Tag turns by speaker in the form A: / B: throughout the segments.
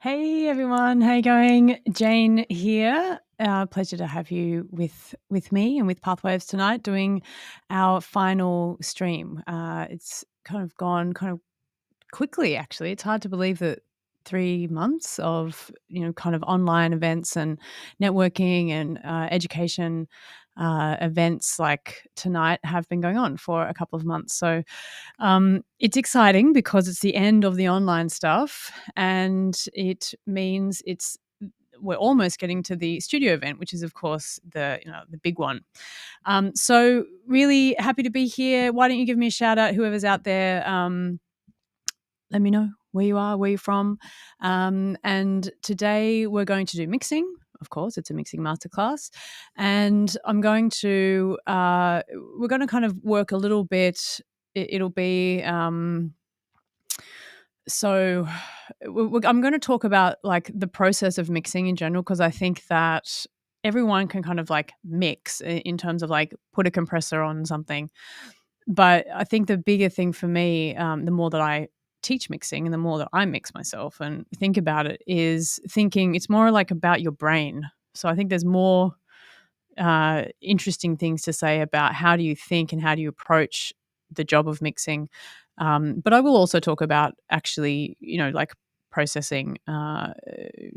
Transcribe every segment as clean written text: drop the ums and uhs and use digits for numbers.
A: Hey everyone, how you going? Jane here. Pleasure to have you with me and with Pathwaves tonight, doing our final stream. It's kind of gone kind of quickly, actually. It's hard to believe that 3 months of kind of online events and networking and education events like tonight have been going on for a couple of months. So it's exciting because it's the end of the online stuff, and it means we're almost getting to the studio event, which is of course the big one. So really happy to be here. Why don't you give me a shout out, whoever's out there? Let me know where you are, where you're from. And today we're going to do mixing. Of course, it's a mixing masterclass, and we're going to kind of work a little bit. It'll be so I'm going to talk about like the process of mixing in general, because I think that everyone can kind of like mix in terms of like put a compressor on something. But I think the bigger thing for me, the more that I teach mixing and the more that I mix myself and think about it, is thinking it's more like about your brain. So I think there's more interesting things to say about how do you think and how do you approach the job of mixing. But I will also talk about actually, like processing,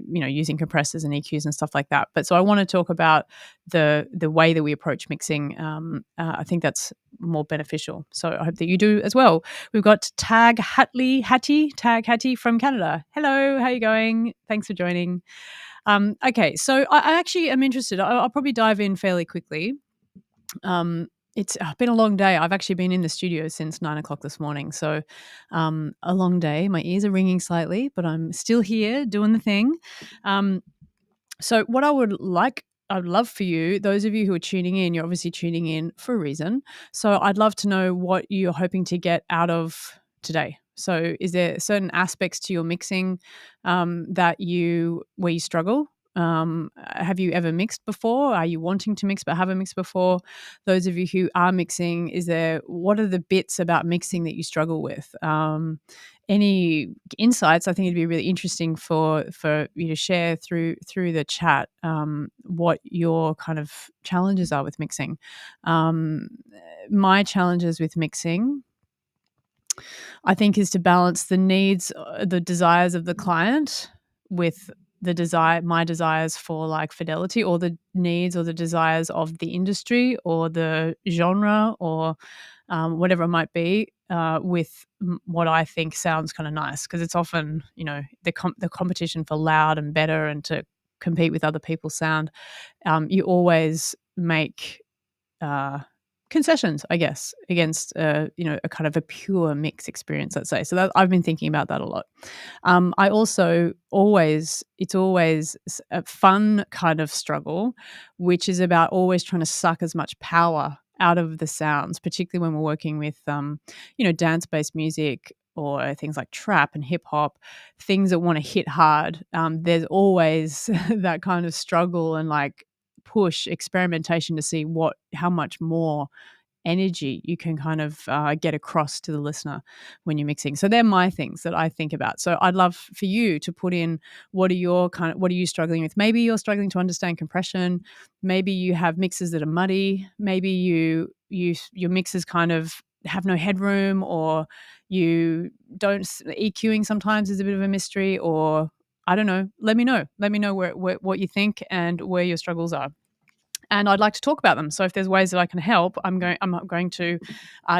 A: using compressors and EQs and stuff like that. But so I want to talk about the way that we approach mixing. I think that's more beneficial. So I hope that you do as well. We've got Tag Hattie from Canada. Hello, how are you going? Thanks for joining. Okay, so I actually am interested. I'll probably dive in fairly quickly. It's been a long day. I've actually been in the studio since 9 o'clock this morning. So a long day. My ears are ringing slightly, but I'm still here doing the thing. So what I'd love for you, those of you who are tuning in, you're obviously tuning in for a reason. So I'd love to know what you're hoping to get out of today. So is there certain aspects to your mixing where you struggle? Have you ever mixed before? Are you wanting to mix but haven't mixed before? Those of you who are mixing, what are the bits about mixing that you struggle with? Any insights? I think it'd be really interesting for you to share through the chat what your kind of challenges are with mixing. My challenges with mixing, I think, is to balance the needs, the desires of the client with my desires for like fidelity, or the needs or the desires of the industry or the genre or whatever it might be, with what I think sounds kind of nice, because it's often, the competition for loud and better and to compete with other people's sound. You always make concessions, I guess, against a kind of a pure mix experience, let's say. So I've been thinking about that a lot. I also it's always a fun kind of struggle, which is about always trying to suck as much power out of the sounds, particularly when we're working with dance-based music or things like trap and hip hop, things that want to hit hard. There's always that kind of struggle and like push experimentation to see how much more energy you can kind of get across to the listener when you're mixing. So they're my things that I think about. So I'd love for you to put in, what are you struggling with? Maybe you're struggling to understand compression. Maybe you have mixes that are muddy. Maybe your mixes kind of have no headroom, or you don't, EQing sometimes is a bit of a mystery, or I don't know. Let me know what you think and where your struggles are. And I'd like to talk about them. So if there's ways that I can help, I'm going to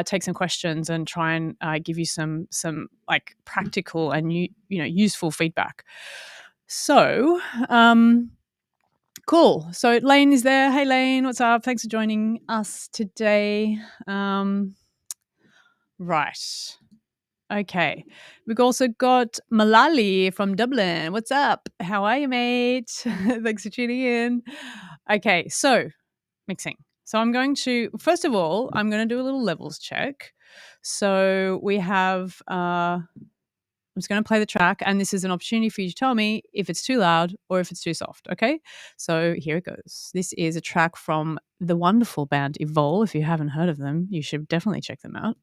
A: take some questions and try and give you some like practical and useful feedback. So cool. So Lane is there. Hey Lane, what's up? Thanks for joining us today. Right. Okay. We've also got Malali from Dublin. What's up? How are you, mate? Thanks for tuning in. Okay, so mixing. So first of all, I'm going to do a little levels check. So we have, I'm just going to play the track, and this is an opportunity for you to tell me if it's too loud or if it's too soft, okay? So here it goes. This is a track from the wonderful band Evolve. If you haven't heard of them, you should definitely check them out.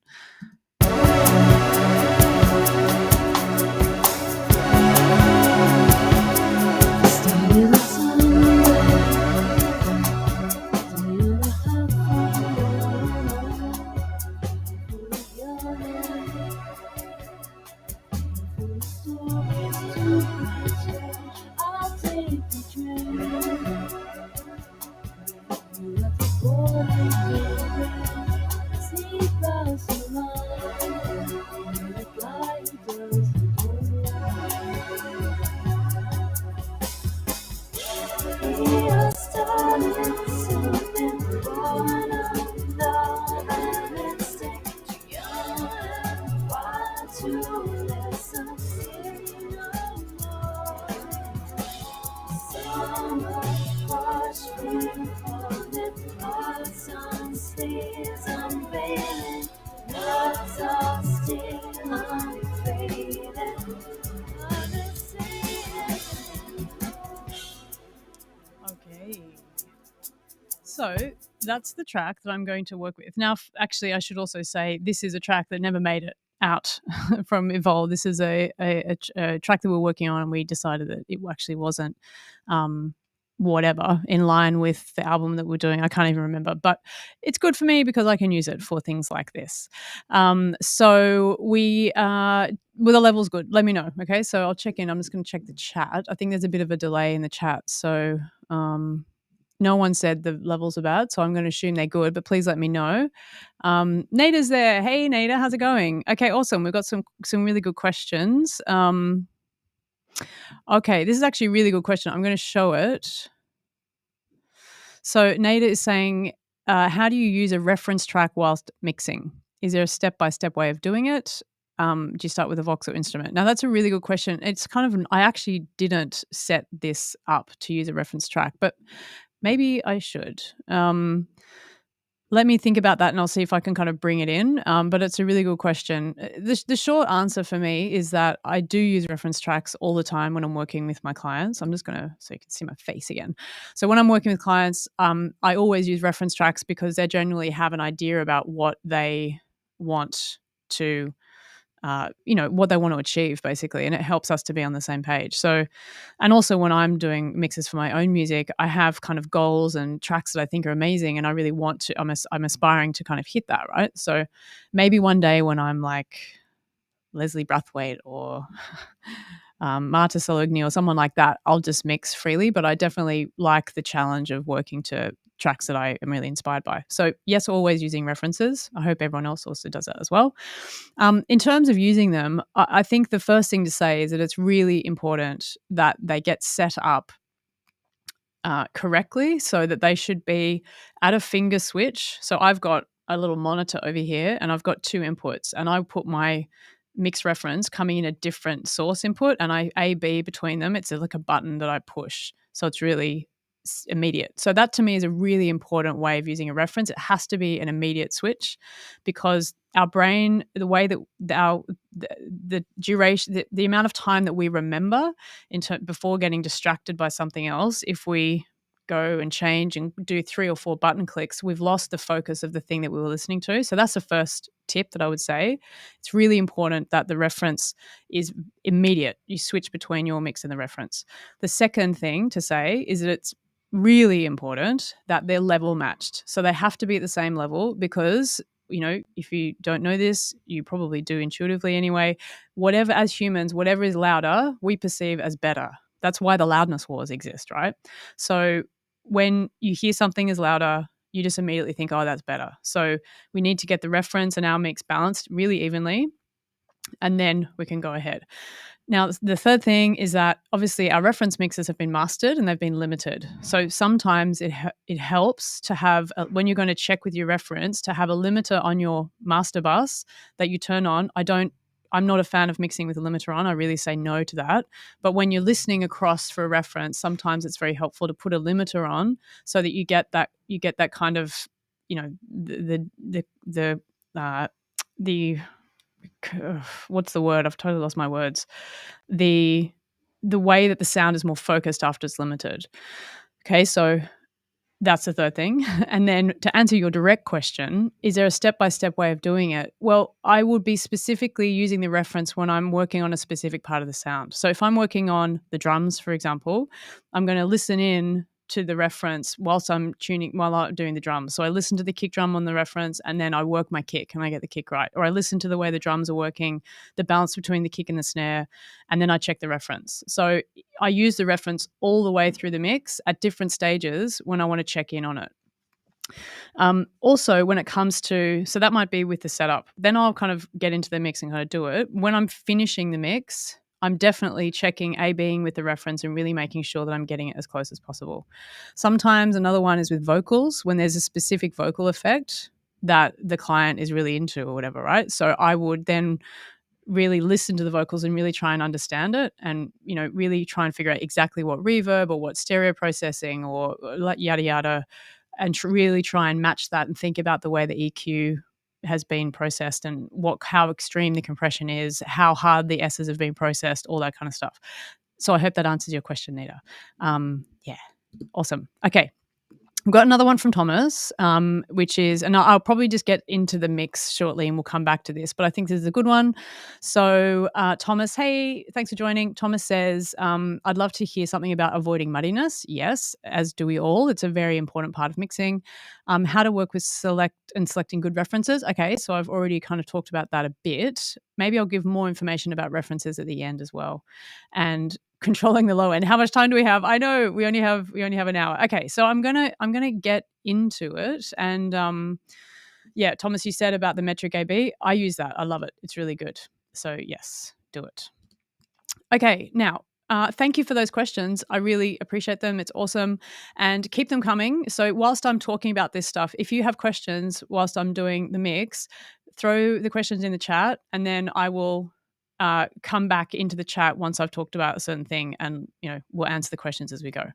A: Okay. So that's the track that I'm going to work with. Now, actually, I should also say this is a track that never made it out from Evolve. This is a track that we're working on, and we decided that it actually wasn't whatever in line with the album that we're doing. I can't even remember, but it's good for me because I can use it for things like this. So we were the levels good? Let me know. Okay, so I'll check in. I'm just going to check the chat. I think there's a bit of a delay in the chat, so no one said the levels are bad, so I'm going to assume they're good, but please let me know. Nada's there. Hey, Nada, how's it going? Okay, awesome. We've got some really good questions. Okay, this is actually a really good question. I'm going to show it. So Nada is saying, how do you use a reference track whilst mixing? Is there a step-by-step way of doing it? Do you start with a vox or instrument? Now, that's a really good question. It's kind of, I actually didn't set this up to use a reference track, but maybe I should. Let me think about that and I'll see if I can kind of bring it in. But it's a really good question. The short answer for me is that I do use reference tracks all the time when I'm working with my clients. I'm just going to, so you can see my face again. So when I'm working with clients, I always use reference tracks because they generally have an idea about what they want to what they want to achieve basically, and it helps us to be on the same page. So, and also when I'm doing mixes for my own music, I have kind of goals and tracks that I think are amazing, and I really want to. I'm aspiring to kind of hit that, right? So, maybe one day when I'm like Leslie Brathwaite or Marta Sologni or someone like that, I'll just mix freely. But I definitely like the challenge of working to tracks that I am really inspired by. So yes, always using references. I hope everyone else also does that as well. In terms of using them, I think the first thing to say is that it's really important that they get set up correctly, so that they should be at a finger switch. So I've got a little monitor over here and I've got two inputs, and I put my mix reference coming in a different source input, and I A/B between them. It's like a button that I push. So it's really immediate. So that to me is a really important way of using a reference. It has to be an immediate switch, because our brain, the way that the duration, the amount of time that we remember before getting distracted by something else, if we go and change and do 3 or 4 button clicks, we've lost the focus of the thing that we were listening to. So that's the first tip that I would say. It's really important that the reference is immediate. You switch between your mix and the reference. The second thing to say is that it's really important that they're level matched. So they have to be at the same level, because if you don't know this, you probably do intuitively anyway. Whatever, as humans, whatever is louder, we perceive as better. That's why the loudness wars exist, right? So when you hear something is louder, you just immediately think, oh, that's better. So we need to get the reference and our mix balanced really evenly, and then we can go ahead. Now, the third thing is that obviously our reference mixes have been mastered and they've been limited. So sometimes it helps to have, when you're going to check with your reference, to have a limiter on your master bus that you turn on. I'm not a fan of mixing with a limiter on. I really say no to that. But when you're listening across for a reference, sometimes it's very helpful to put a limiter on, so that you get that kind of, the what's the word? I've totally lost my words. The way that the sound is more focused after it's limited. Okay, so that's the third thing. And then to answer your direct question, is there a step-by-step way of doing it? Well, I would be specifically using the reference when I'm working on a specific part of the sound. So if I'm working on the drums, for example, I'm going to listen in to the reference while I'm doing the drums. So I listen to the kick drum on the reference, and then I work my kick and I get the kick right. Or I listen to the way the drums are working, the balance between the kick and the snare, and then I check the reference. So I use the reference all the way through the mix at different stages when I want to check in on it. Also, when it comes to, so that might be with the setup, then I'll kind of get into the mix and kind of do it. When I'm finishing the mix, I'm definitely checking A/Bing with the reference and really making sure that I'm getting it as close as possible. Sometimes another one is with vocals, when there's a specific vocal effect that the client is really into or whatever, right? So I would then really listen to the vocals and really try and understand it, and really try and figure out exactly what reverb or what stereo processing or yada yada, and really try and match that and think about the way the EQ has been processed and how extreme the compression is, how hard the S's have been processed, all that kind of stuff. So I hope that answers your question, Nita. Yeah, awesome. Okay. I've got another one from Thomas, which is, and I'll probably just get into the mix shortly and we'll come back to this, but I think this is a good one. So Thomas, hey, thanks for joining. Thomas says, I'd love to hear something about avoiding muddiness. Yes, as do we all. It's a very important part of mixing. How to work with selecting good references. Okay, so I've already kind of talked about that a bit. Maybe I'll give more information about references at the end as well. And controlling the low end. How much time do we have? I know we only have an hour. Okay, so I'm gonna get into it. And yeah, Thomas, you said about the metric AB. I use that. I love it. It's really good. So yes, do it. Okay, now thank you for those questions. I really appreciate them. It's awesome. And keep them coming. So whilst I'm talking about this stuff, if you have questions whilst I'm doing the mix, throw the questions in the chat and then I will come back into the chat once I've talked about a certain thing, and we'll answer the questions as we go.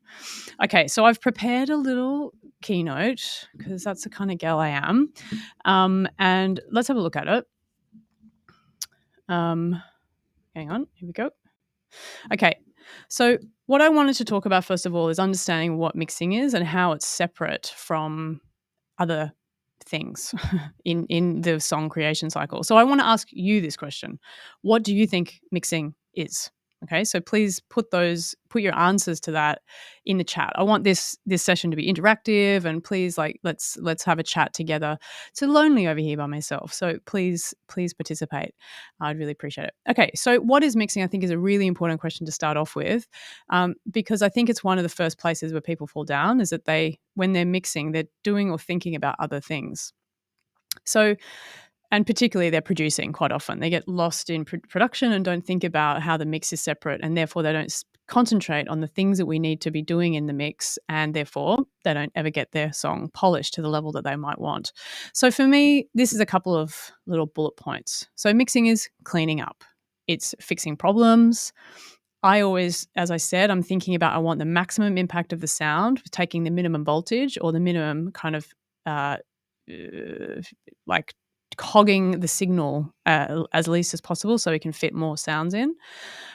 A: Okay, so I've prepared a little keynote because that's the kind of gal I am, and let's have a look at it. Hang on, here we go. Okay, so what I wanted to talk about first of all is understanding what mixing is and how it's separate from other things in the song creation cycle. So I want to ask you this question. What do you think mixing is? Okay, so please put your answers to that in the chat. I want this session to be interactive, and please, let's have a chat together. It's so lonely over here by myself, so please participate. I'd really appreciate it. Okay, so what is mixing? I think is a really important question to start off with, because I think it's one of the first places where people fall down is that when they're mixing, they're doing or thinking about other things. So, and particularly they're producing quite often. They get lost in production and don't think about how the mix is separate, and therefore they don't concentrate on the things that we need to be doing in the mix, and therefore they don't ever get their song polished to the level that they might want. So for me, this is a couple of little bullet points. So mixing is cleaning up. It's fixing problems. I always, as I said, I'm thinking about I want the maximum impact of the sound, taking the minimum voltage or the minimum kind of like hogging the signal as least as possible so we can fit more sounds in.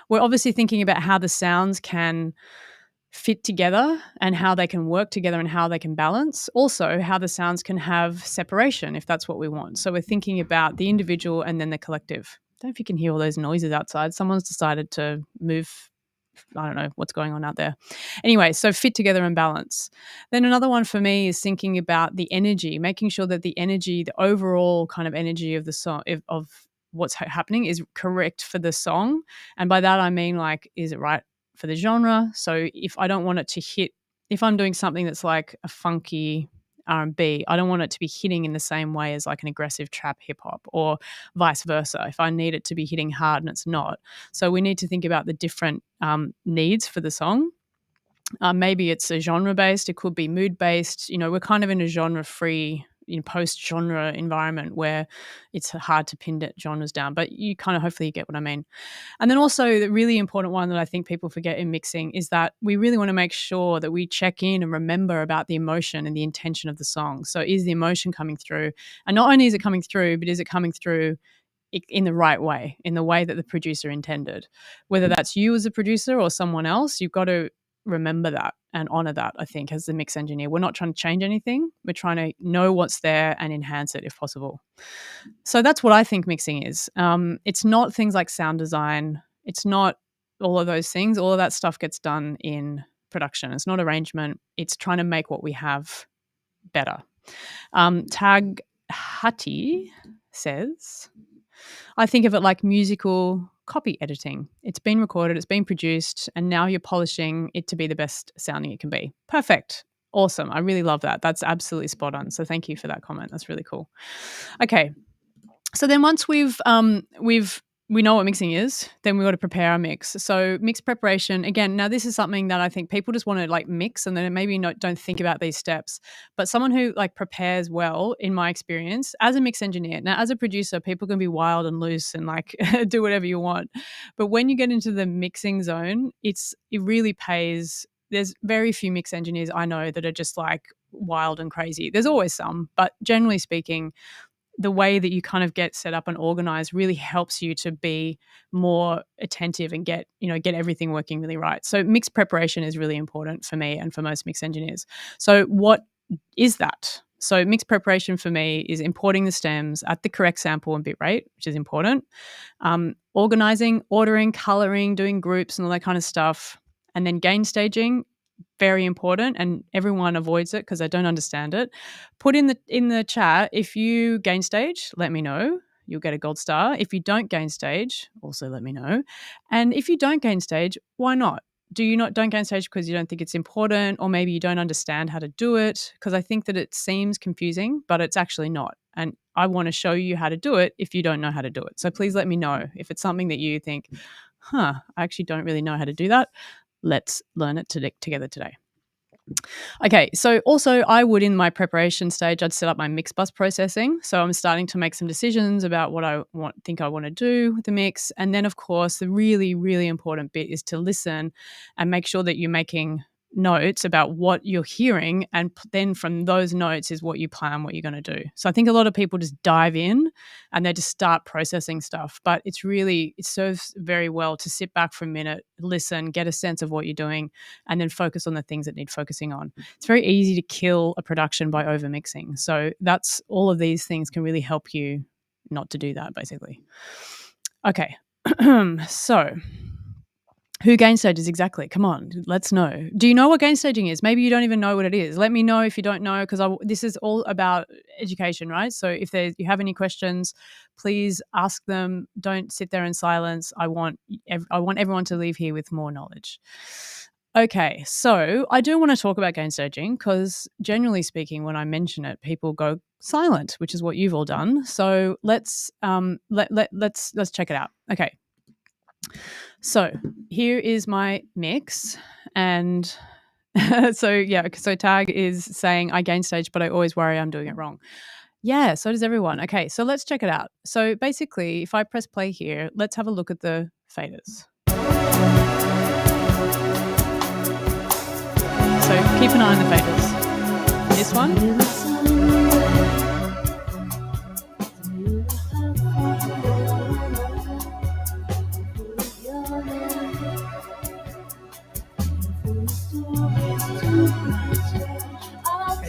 A: We're obviously thinking about how the sounds can fit together and how they can work together and how they can balance. Also, how the sounds can have separation if that's what we want. So we're thinking about the individual and then the collective. I don't know if you can hear all those noises outside. Someone's decided to move. I don't know what's going on out there. Anyway, so fit together and balance. Then another one for me is thinking about the energy, making sure that the energy, the overall kind of energy of the song, of what's happening is correct for the song. And by that, I mean, is it right for the genre? So if I don't want it to hit, if I'm doing something that's like a funky R&B, I don't want it to be hitting in the same way as like an aggressive trap hip hop, or vice versa if I need it to be hitting hard and it's not. So we need to think about the different needs for the song. Maybe it's a genre based, it could be mood based. We're kind of in a genre free post genre environment where it's hard to pin genres down, but you kind of hopefully you get what I mean. And then also the really important one that I think people forget in mixing is that we really want to make sure that we check in and remember about the emotion and the intention of the song. So is the emotion coming through? And not only is it coming through, but is it coming through in the right way, in the way that the producer intended? Whether that's you as a producer or someone else, you've got to remember that and honor that, I think, as the mix engineer. We're not trying to change anything. We're trying to know what's there and enhance it if possible. So that's what I think mixing is. It's not things like sound design. It's not all of those things. All of that stuff gets done in production. It's not arrangement. It's trying to make what we have better. Tag Hati says, I think of it like musical copy editing. It's been recorded, it's been produced, and now you're polishing it to be the best sounding it can be. Perfect. Awesome. I really love that. That's absolutely spot on. So thank you for that comment. That's really cool. Okay. So then once we've we know what mixing is, then we got to prepare our mix. So mix preparation, again, now this is something that I think people just want to like mix and then maybe don't think about these steps. But someone who like prepares well, in my experience, as a mix engineer, now as a producer, people can be wild and loose and like do whatever you want. But when you get into the mixing zone, it really pays. There's very few mix engineers I know that are just like wild and crazy. There's always some, but generally speaking, the way that you kind of get set up and organized really helps you to be more attentive and get everything working really right. So mix preparation is really important for me and for most mix engineers. So what is that? So mix preparation for me is importing the stems at the correct sample and bit rate, which is important. Organizing, ordering, coloring, doing groups and all that kind of stuff. And then gain staging, very important, and everyone avoids it because they don't understand it. Put in the chat, if you gain stage, let me know. You'll get a gold star. If you don't gain stage, also let me know. And if you don't gain stage, why not? Don't gain stage because you don't think it's important, or maybe you don't understand how to do it? Because I think that it seems confusing, but it's actually not. And I want to show you how to do it if you don't know how to do it. So please let me know if it's something that you think, I actually don't really know how to do that. Let's learn it together today. Okay, so also I would, in my preparation stage, I'd set up my mix bus processing. So I'm starting to make some decisions about what I think I want to do with the mix. And then, of course, the really, really important bit is to listen and make sure that you're making notes about what you're hearing, and then from those notes is what you plan what you're going to do. So I think a lot of people just dive in and they just start processing stuff, but it serves very well to sit back for a minute, listen, get a sense of what you're doing, and then focus on the things that need focusing on. It's very easy to kill a production by over mixing. So that's all of these things can really help you not to do that, basically. Okay. So who gain stages exactly? Come on, let's know. Do you know what gain staging is? Maybe you don't even know what it is. Let me know if you don't know, because this is all about education, right? So if you have any questions, please ask them. Don't sit there in silence. I want everyone to leave here with more knowledge. Okay, so I do want to talk about gain staging because generally speaking, when I mention it, people go silent, which is what you've all done. So let's check it out. Okay. So here is my mix, and so Tag is saying I gain stage, but I always worry I'm doing it wrong. Yeah, so does everyone. Okay, so let's check it out. So basically, if I press play here, let's have a look at the faders. So keep an eye on the faders. This one.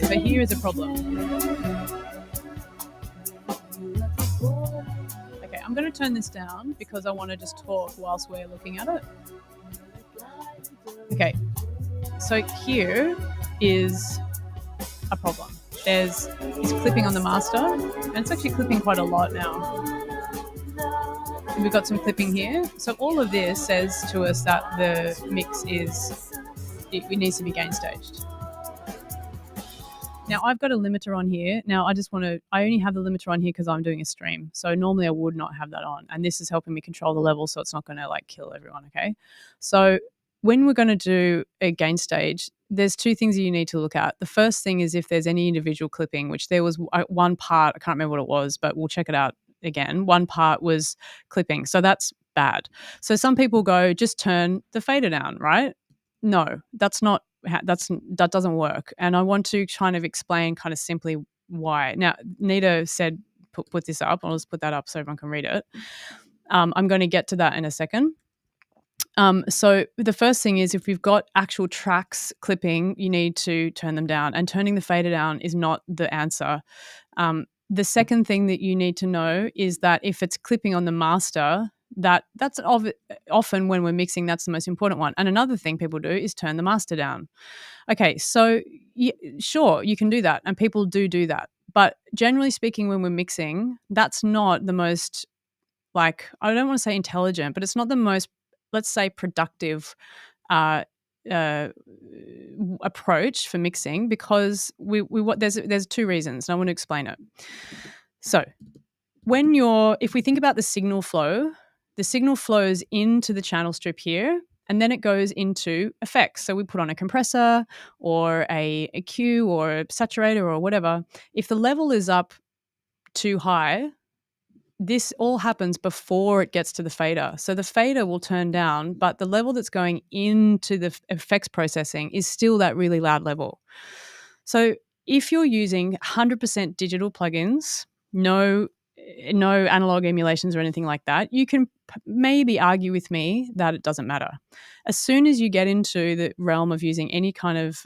A: So here is a problem. Okay, I'm going to turn this down because I want to just talk whilst we're looking at it. Okay, so here is a problem. It's clipping on the master, and it's actually clipping quite a lot now. And we've got some clipping here. So all of this says to us that the mix it needs to be gain staged. Now I've got a limiter on here. Now I only have the limiter on here because I'm doing a stream. So normally I would not have that on. And this is helping me control the level so it's not going to like kill everyone, okay? So when we're going to do a gain stage, there's two things that you need to look at. The first thing is if there's any individual clipping, which there was one part, I can't remember what it was, but we'll check it out again. One part was clipping. So that's bad. So some people go, just turn the fader down, right? No, that doesn't work. And I want to kind of explain kind of simply why. Now, Nita said, put this up. I'll just put that up so everyone can read it. I'm going to get to that in a second. So the first thing is if you've got actual tracks clipping, you need to turn them down, and turning the fader down is not the answer. The second thing that you need to know is that if it's clipping on the master, that's often when we're mixing, that's the most important one. And another thing people do is turn the master down. Okay, so sure, you can do that, and people do that. But generally speaking, when we're mixing, that's not the most, like, I don't want to say intelligent, but it's not the most, let's say, productive approach for mixing, because there's two reasons, and I want to explain it. So if we think about the signal flow, the signal flows into the channel strip here, and then it goes into effects. So we put on a compressor or a EQ or a saturator or whatever. If the level is up too high, this all happens before it gets to the fader. So the fader will turn down, but the level that's going into the effects processing is still that really loud level. So if you're using 100% digital plugins, no analog emulations or anything like that, you can maybe argue with me that it doesn't matter. As soon as you get into the realm of using any kind of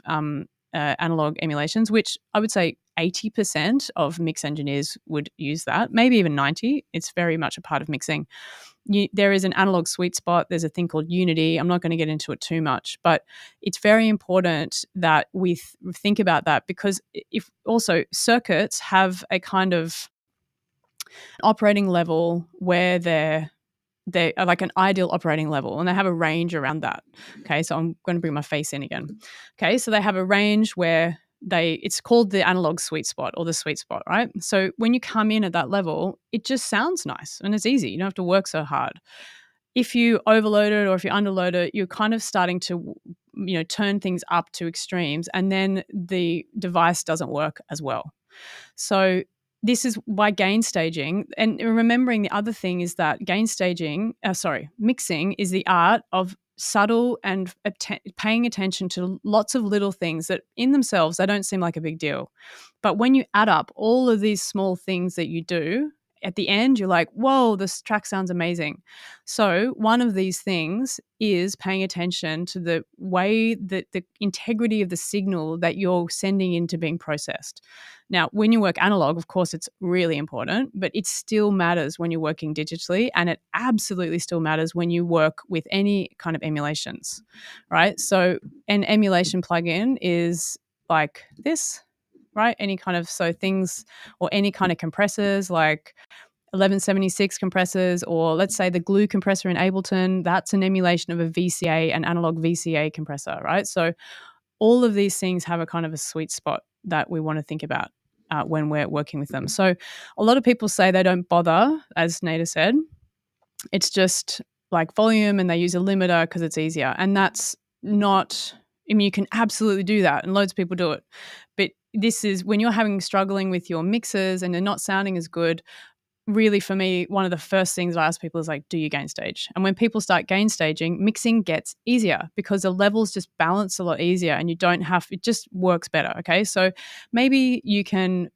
A: analog emulations, which I would say 80% of mix engineers would use that, maybe even 90. It's very much a part of mixing. There is an analog sweet spot. There's a thing called unity. I'm not going to get into it too much, but it's very important that we think about that, because if also circuits have a kind of operating level where they are like an ideal operating level, and they have a range around that. Okay, so I'm going to bring my face in again. Okay, so they have a range where it's called the analog sweet spot or the sweet spot, right? So when you come in at that level, it just sounds nice and it's easy. You don't have to work so hard. If you overload it or if you underload it, you're kind of starting to, turn things up to extremes, and then the device doesn't work as well. So this is why gain staging, and remembering the other thing is that mixing is the art of subtle and paying attention to lots of little things that in themselves, they don't seem like a big deal. But when you add up all of these small things that you do, at the end, you're like, whoa, this track sounds amazing. So one of these things is paying attention to the way that the integrity of the signal that you're sending into being processed. Now, when you work analog, of course, it's really important, but it still matters when you're working digitally, and it absolutely still matters when you work with any kind of emulations, right? So an emulation plugin is like this, right? Any kind of things, or any kind of compressors like 1176 compressors, or let's say the glue compressor in Ableton, that's an emulation of a VCA, an analog VCA compressor, right? So all of these things have a kind of a sweet spot that we want to think about when we're working with them. So a lot of people say they don't bother, as Nada said. It's just like volume, and they use a limiter because it's easier. And that's not, you can absolutely do that, and loads of people do it. But this is when you're struggling with your mixers and they're not sounding as good. Really, for me, one of the first things I ask people is like, do you gain stage? And when people start gain staging, mixing gets easier because the levels just balance a lot easier, and it just works better. Okay. So maybe you can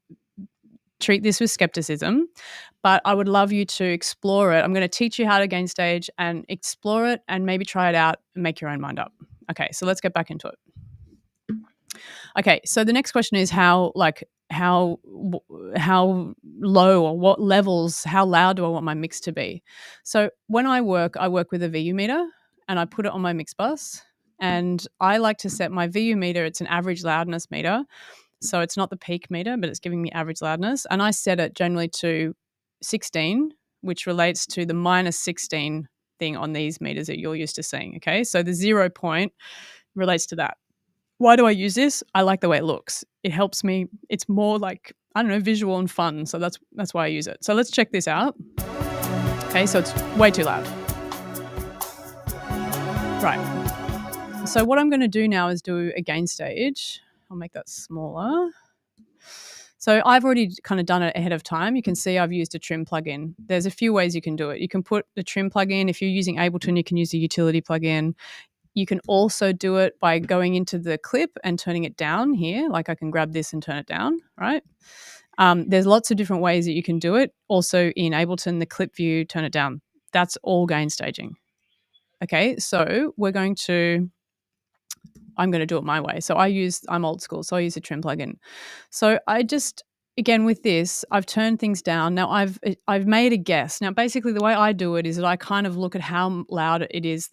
A: treat this with skepticism, but I would love you to explore it. I'm going to teach you how to gain stage and explore it, and maybe try it out and make your own mind up. Okay. So let's get back into it. Okay, so the next question is how low, or what levels, how loud do I want my mix to be? So when I work with a VU meter, and I put it on my mix bus, and I like to set my VU meter, it's an average loudness meter. So it's not the peak meter, but it's giving me average loudness. And I set it generally to 16, which relates to the minus 16 thing on these meters that you're used to seeing, okay? So the 0 point relates to that. Why do I use this? I like the way it looks. It helps me. It's more like, I don't know, visual and fun. So that's why I use it. So let's check this out. Okay, so it's way too loud. Right. So what I'm going to do now is do a gain stage. I'll make that smaller. So I've already kind of done it ahead of time. You can see I've used a trim plugin. There's a few ways you can do it. You can put the trim plugin. If you're using Ableton, you can use the utility plugin. You can also do it by going into the clip and turning it down here. Like I can grab this and turn it down, right? There's lots of different ways that you can do it. Also in Ableton, the clip view, turn it down. That's all gain staging. Okay, so I'm going to do it my way. So I'm old school, so I use a trim plugin. So again, with this, I've turned things down. Now I've made a guess. Now basically the way I do it is that I kind of look at how loud it is,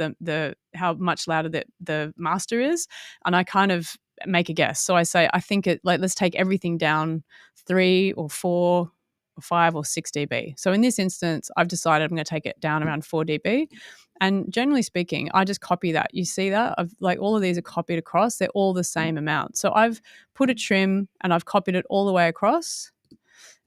A: how much louder the master is, and I kind of make a guess. So I say, I think let's take everything down 3 or 4 or 5 or 6 dB. So in this instance, I've decided I'm going to take it down around 4 dB. And generally speaking, I just copy that. You see that? All of these are copied across. They're all the same amount. So I've put a trim and I've copied it all the way across.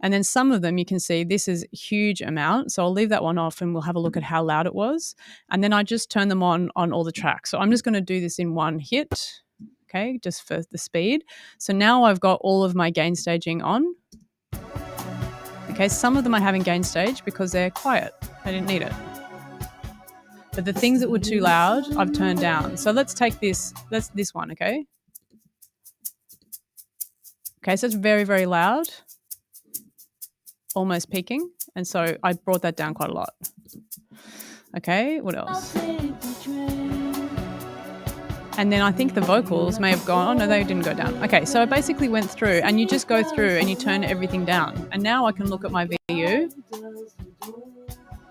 A: And then some of them you can see this is a huge amount. So I'll leave that one off and we'll have a look at how loud it was. And then I just turn them on all the tracks. So I'm just going to do this in one hit, okay, just for the speed. So now I've got all of my gain staging on. Okay, some of them I haven't gain stage because they're quiet. I didn't need it. But the things that were too loud, I've turned down. So let's take this one, okay? Okay, so it's very, very loud, almost peaking. And so I brought that down quite a lot. Okay, what else? And then I think the vocals may have gone, oh no, they didn't go down. Okay, so I basically went through and you just go through and you turn everything down. And now I can look at my VU.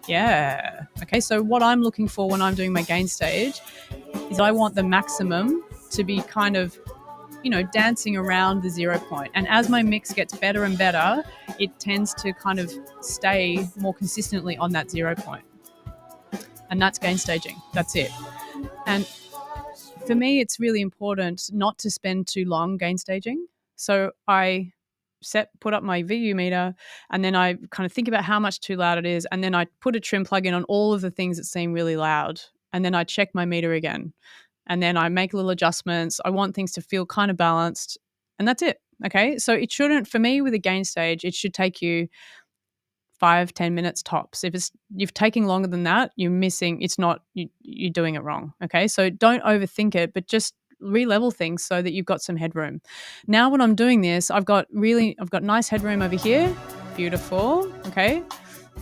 A: Yeah. Okay, so what I'm looking for when I'm doing my gain stage is I want the maximum to be kind of, dancing around the 0 point. And as my mix gets better and better, it tends to kind of stay more consistently on that 0 point. And that's gain staging. That's it. And for me, it's really important not to spend too long gain staging. So I put up my VU meter and then I kind of think about how much too loud it is. And then I put a trim plug-in on all of the things that seem really loud. And then I check my meter again. And then I make little adjustments. I want things to feel kind of balanced. And that's it. Okay. So it shouldn't, for me with a gain stage, it should take you 5-10 minutes tops. If you're taking longer than that, you're missing, it's not, you're doing it wrong. Okay. So don't overthink it, but just re-level things so that you've got some headroom. Now when I'm doing this, I've got nice headroom over here. Beautiful. Okay.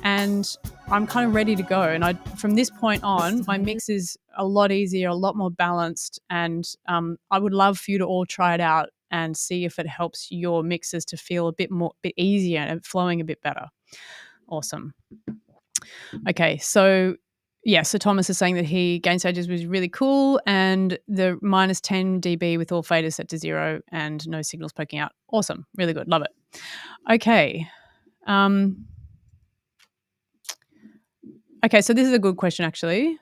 A: And I'm kind of ready to go. And from this point on, my mix is a lot easier, a lot more balanced. And I would love for you to all try it out and see if it helps your mixes to feel a bit easier and flowing a bit better. Awesome. Okay, so Thomas is saying that gain stages was really cool and the minus 10 dB with all faders set to 0 and no signals poking out. Awesome, really good, love it. Okay. Okay, so this is a good question actually.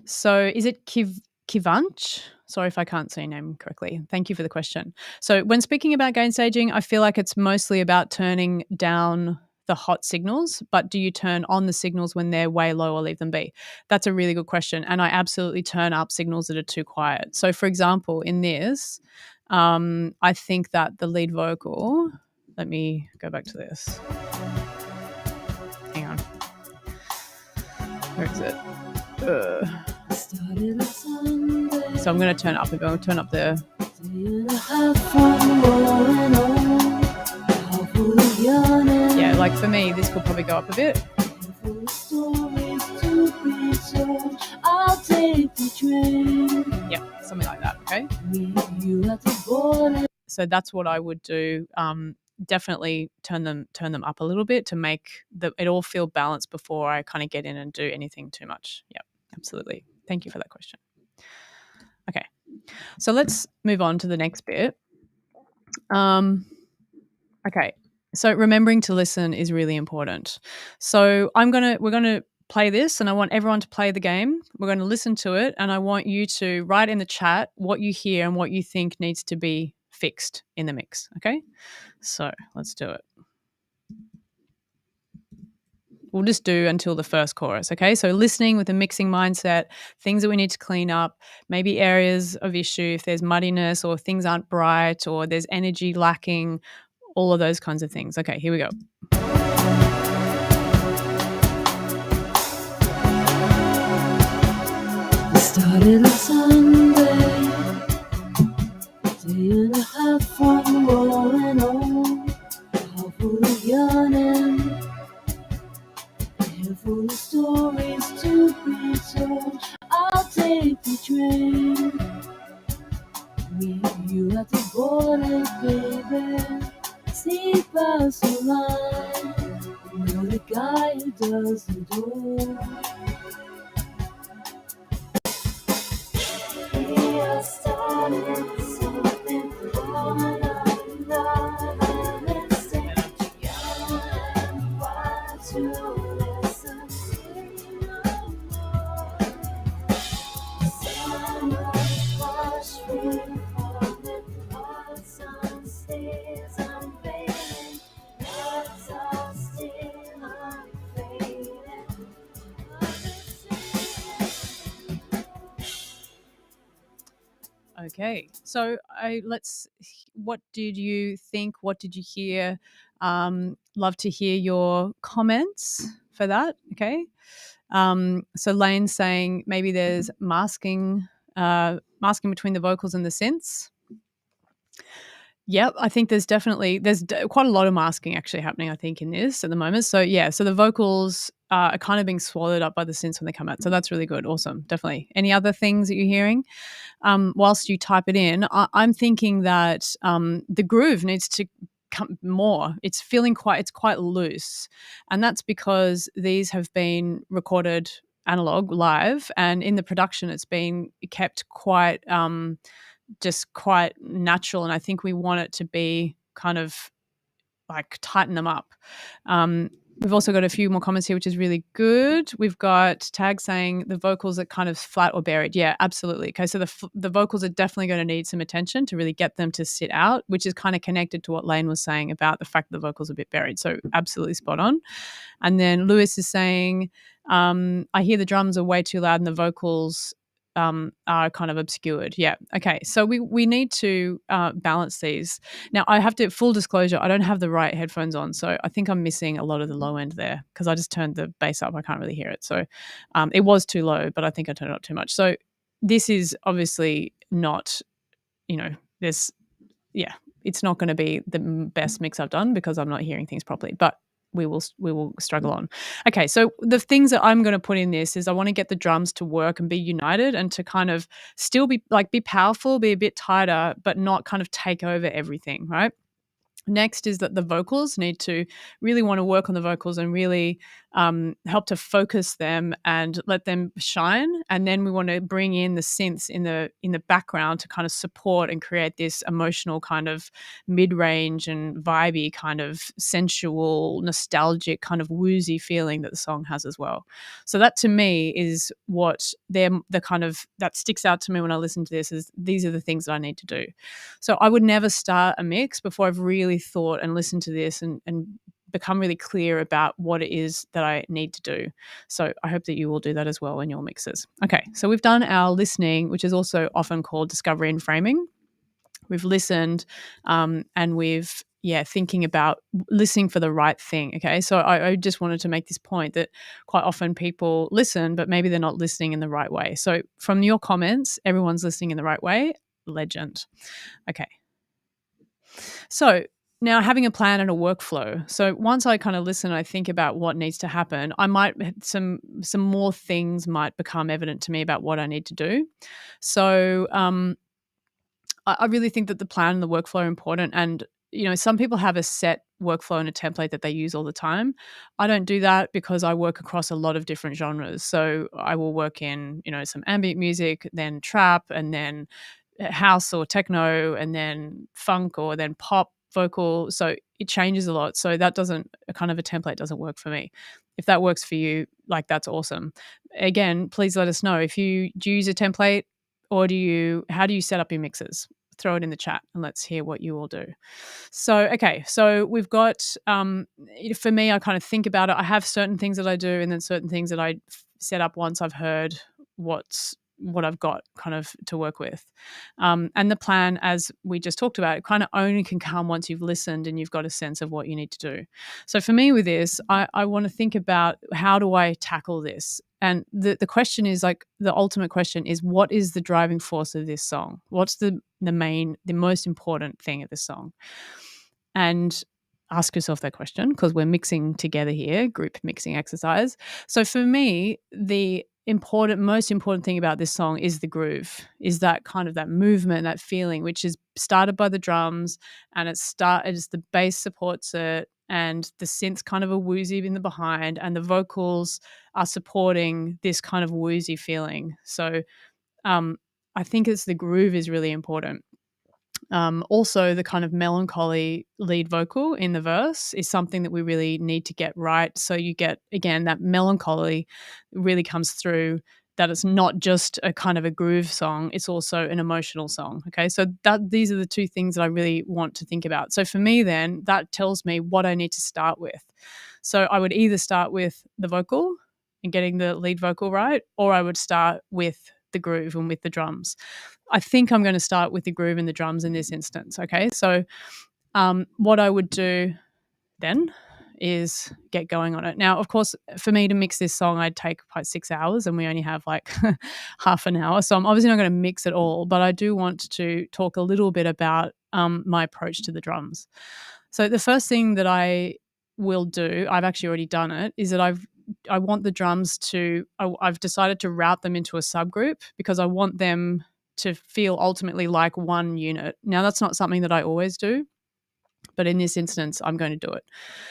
A: So is it Kivanch? Sorry if I can't say your name correctly. Thank you for the question. So when speaking about gain staging, I feel like it's mostly about turning down the hot signals, but do you turn on the signals when they're way low or leave them be? That's a really good question. And I absolutely turn up signals that are too quiet. So for example, in this, I think that the lead vocal, let me go back to this. Hang on. Where is it? So I'm going to turn up. I'm going to turn up the... Yeah, like for me, this could probably go up a bit. Yeah, something like that, okay? So that's what I would do. Definitely turn them up a little bit to make it all feel balanced before I kind of get in and do anything too much. Yep, absolutely. Thank you for that question. Okay, so let's move on to the next bit. Okay, so remembering to listen is really important. So we're gonna play this, and I want everyone to play the game. We're going to listen to it, and I want you to write in the chat what you hear and what you think needs to be fixed in the mix. Okay, so let's do it. We'll just do until the first chorus, okay? So listening with a mixing mindset, things that we need to clean up, maybe areas of issue, if there's muddiness or things aren't bright or there's energy lacking, all of those kinds of things. Okay, here we go.
B: We started on Sunday, day and a half from rolling on, heart full of yearning. Full of stories to be told. I'll take the train. Meet you at the border, baby. Sneak past the line. You're the guy who does the door. We are starting something on another mistake. Young and wild to
A: Okay, so what did you think? What did you hear? Love to hear your comments for that. Okay. So Lane's saying maybe there's masking between the vocals and the synths. Yep, I think there's quite a lot of masking actually happening, I think, in this at the moment. So yeah, so the vocals are kind of being swallowed up by the synths when they come out. So that's really good. Awesome. Definitely. Any other things that you're hearing whilst you type it in? I'm thinking that the groove needs to come more. It's quite loose. And that's because these have been recorded analog live, and in the production it's been kept quite just quite natural, and I think we want it to be kind of like tighten them up. We've also got a few more comments here, which is really good. We've got Tag saying the vocals are kind of flat or buried. Yeah, absolutely. Okay, so the vocals are definitely going to need some attention to really get them to sit out, which is kind of connected to what Lane was saying about the fact that the vocals are a bit buried. So absolutely spot on. And then Lewis is saying, I hear the drums are way too loud and the vocals are kind of obscured. Yeah. Okay. So we need to balance these. Now, I have to, full disclosure, I don't have the right headphones on. So I think I'm missing a lot of the low end there because I just turned the bass up. I can't really hear it. So it was too low, but I think I turned it up too much. So this is obviously not, it's not going to be the best mix I've done because I'm not hearing things properly. But we will struggle on. Okay, so the things that I'm going to put in this is I want to get the drums to work and be united and to kind of still be powerful, be a bit tighter, but not kind of take over everything, right? Next is that the vocals need to really want to work on the vocals and really help to focus them and let them shine. And then we want to bring in the synths in the background to kind of support and create this emotional kind of mid-range and vibey kind of sensual, nostalgic kind of woozy feeling that the song has as well. So that to me is what the kind of that sticks out to me when I listen to this is these are the things that I need to do. So I would never start a mix before I've really thought and listened to this and become really clear about what it is that I need to do. So I hope that you will do that as well in your mixes. Okay, so we've done our listening, which is also often called discovery and framing. We've listened and we've thinking about listening for the right thing. Okay, so I just wanted to make this point that quite often people listen, but maybe they're not listening in the right way. So from your comments, everyone's listening in the right way. Legend. Okay. So now having a plan and a workflow. So once I kind of listen, I think about what needs to happen. I might some more things might become evident to me about what I need to do. So I really think that the plan and the workflow are important. And some people have a set workflow and a template that they use all the time. I don't do that because I work across a lot of different genres. So I will work in some ambient music, then trap, and then house or techno, and then funk, or then pop vocal. So it changes a lot. So that a template doesn't work for me. If that works for you, that's awesome. Again, please let us know do you use a template or how do you set up your mixes? Throw it in the chat and let's hear what you all do. So, okay. So we've got, for me, I kind of think about it. I have certain things that I do and then certain things that I set up once I've heard what I've got kind of to work with. And the plan, as we just talked about, it kind of only can come once you've listened and you've got a sense of what you need to do. So for me with this, I want to think about how do I tackle this? And the question is the ultimate question is, what is the driving force of this song? What's the most important thing of this song? And ask yourself that question because we're mixing together here, group mixing exercise. So for me, the most important thing about this song is the groove, is that kind of that movement, that feeling, which is started by the drums, and it's the bass supports it, and the synth's kind of a woozy in the behind, and the vocals are supporting this kind of woozy feeling. So I think the groove is really important. Also, the kind of melancholy lead vocal in the verse is something that we really need to get right. So you get, again, that melancholy really comes through, that it's not just a kind of a groove song, it's also an emotional song. Okay, so these are the two things that I really want to think about. So for me then, that tells me what I need to start with. So I would either start with the vocal and getting the lead vocal right, or I would start with the groove and with the drums. I think I'm going to start with the groove and the drums in this instance. Okay, so what I would do then is get going on it. Now, of course, for me to mix this song, I'd take quite 6 hours, and we only have like half an hour. So I'm obviously not going to mix it all, but I do want to talk a little bit about my approach to the drums. So the first thing that I will do, I've actually already done it, is that I want the drums to, I've decided to route them into a subgroup because I want them to feel ultimately like one unit. Now, that's not something that I always do, but in this instance, I'm going to do it.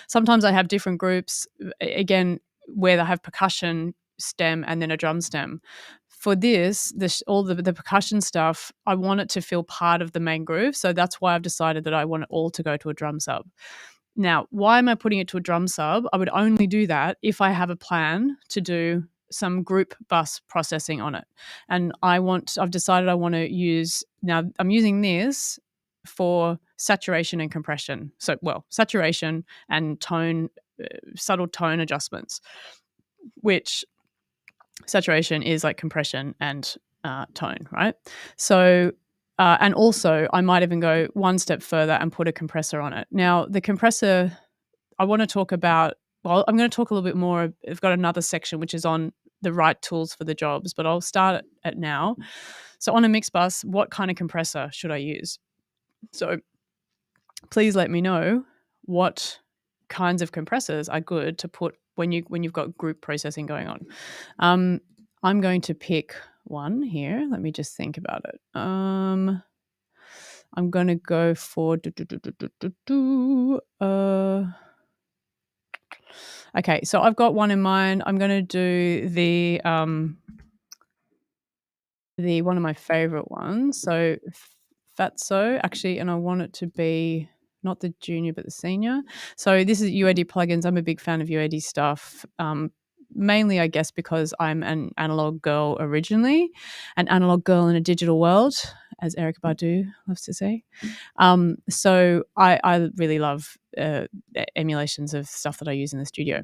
A: Sometimes I have different groups, again, where they have percussion stem and then a drum stem. For this, all the percussion stuff, I want it to feel part of the main groove. So that's why I've decided that I want it all to go to a drum sub. Now, why am I putting it to a drum sub? I would only do that if I have a plan to do some group bus processing on it. And I've decided I want to use, now I'm using this for saturation and compression. So, saturation and tone, subtle tone adjustments, which saturation is like compression and tone, right? So, and also I might even go one step further and put a compressor on it. Now, the compressor, I want to talk about, I'm going to talk a little bit more. I've got another section which is on the right tools for the jobs, but I'll start at now. So on a mix bus, what kind of compressor should I use? So please let me know what kinds of compressors are good to put when you've got group processing going on. I'm going to pick one here. Let me just think about it. I'm going to go for okay, so I've got one in mind. I'm going to do the one of my favorite ones. So Fatso, actually, and I want it to be not the junior but the senior. So this is UAD plugins. I'm a big fan of UAD stuff. Mainly, I guess, because I'm an analog girl originally, an analog girl in a digital world, as Erykah Badu loves to say. So I really love emulations of stuff that I use in the studio.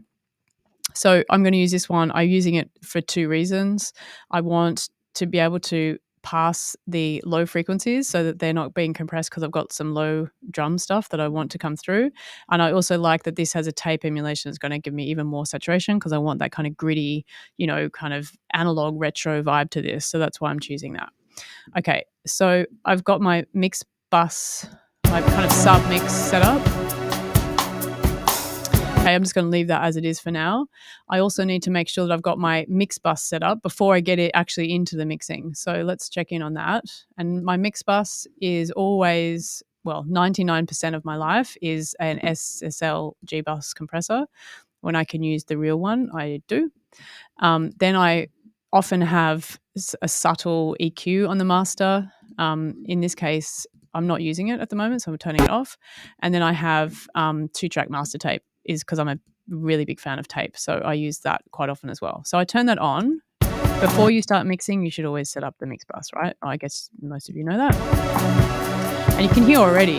A: So I'm going to use this one. I'm using it for two reasons. I want to be able to pass the low frequencies so that they're not being compressed because I've got some low drum stuff that I want to come through. And I also like that this has a tape emulation that's going to give me even more saturation because I want that kind of gritty, kind of analog retro vibe to this. So that's why I'm choosing that. Okay, so I've got my mix bus, my kind of sub mix set up. Okay, I'm just going to leave that as it is for now. I also need to make sure that I've got my mix bus set up before I get it actually into the mixing. So let's check in on that. And my mix bus is always, 99% of my life is an SSL G-bus compressor. When I can use the real one, I do. Then I often have a subtle EQ on the master. In this case, I'm not using it at the moment, so I'm turning it off. And then I have 2-track master tape, is because I'm a really big fan of tape. So I use that quite often as well. So I turn that on. Before you start mixing, you should always set up the mix bus, right? I guess most of you know that. And you can hear already,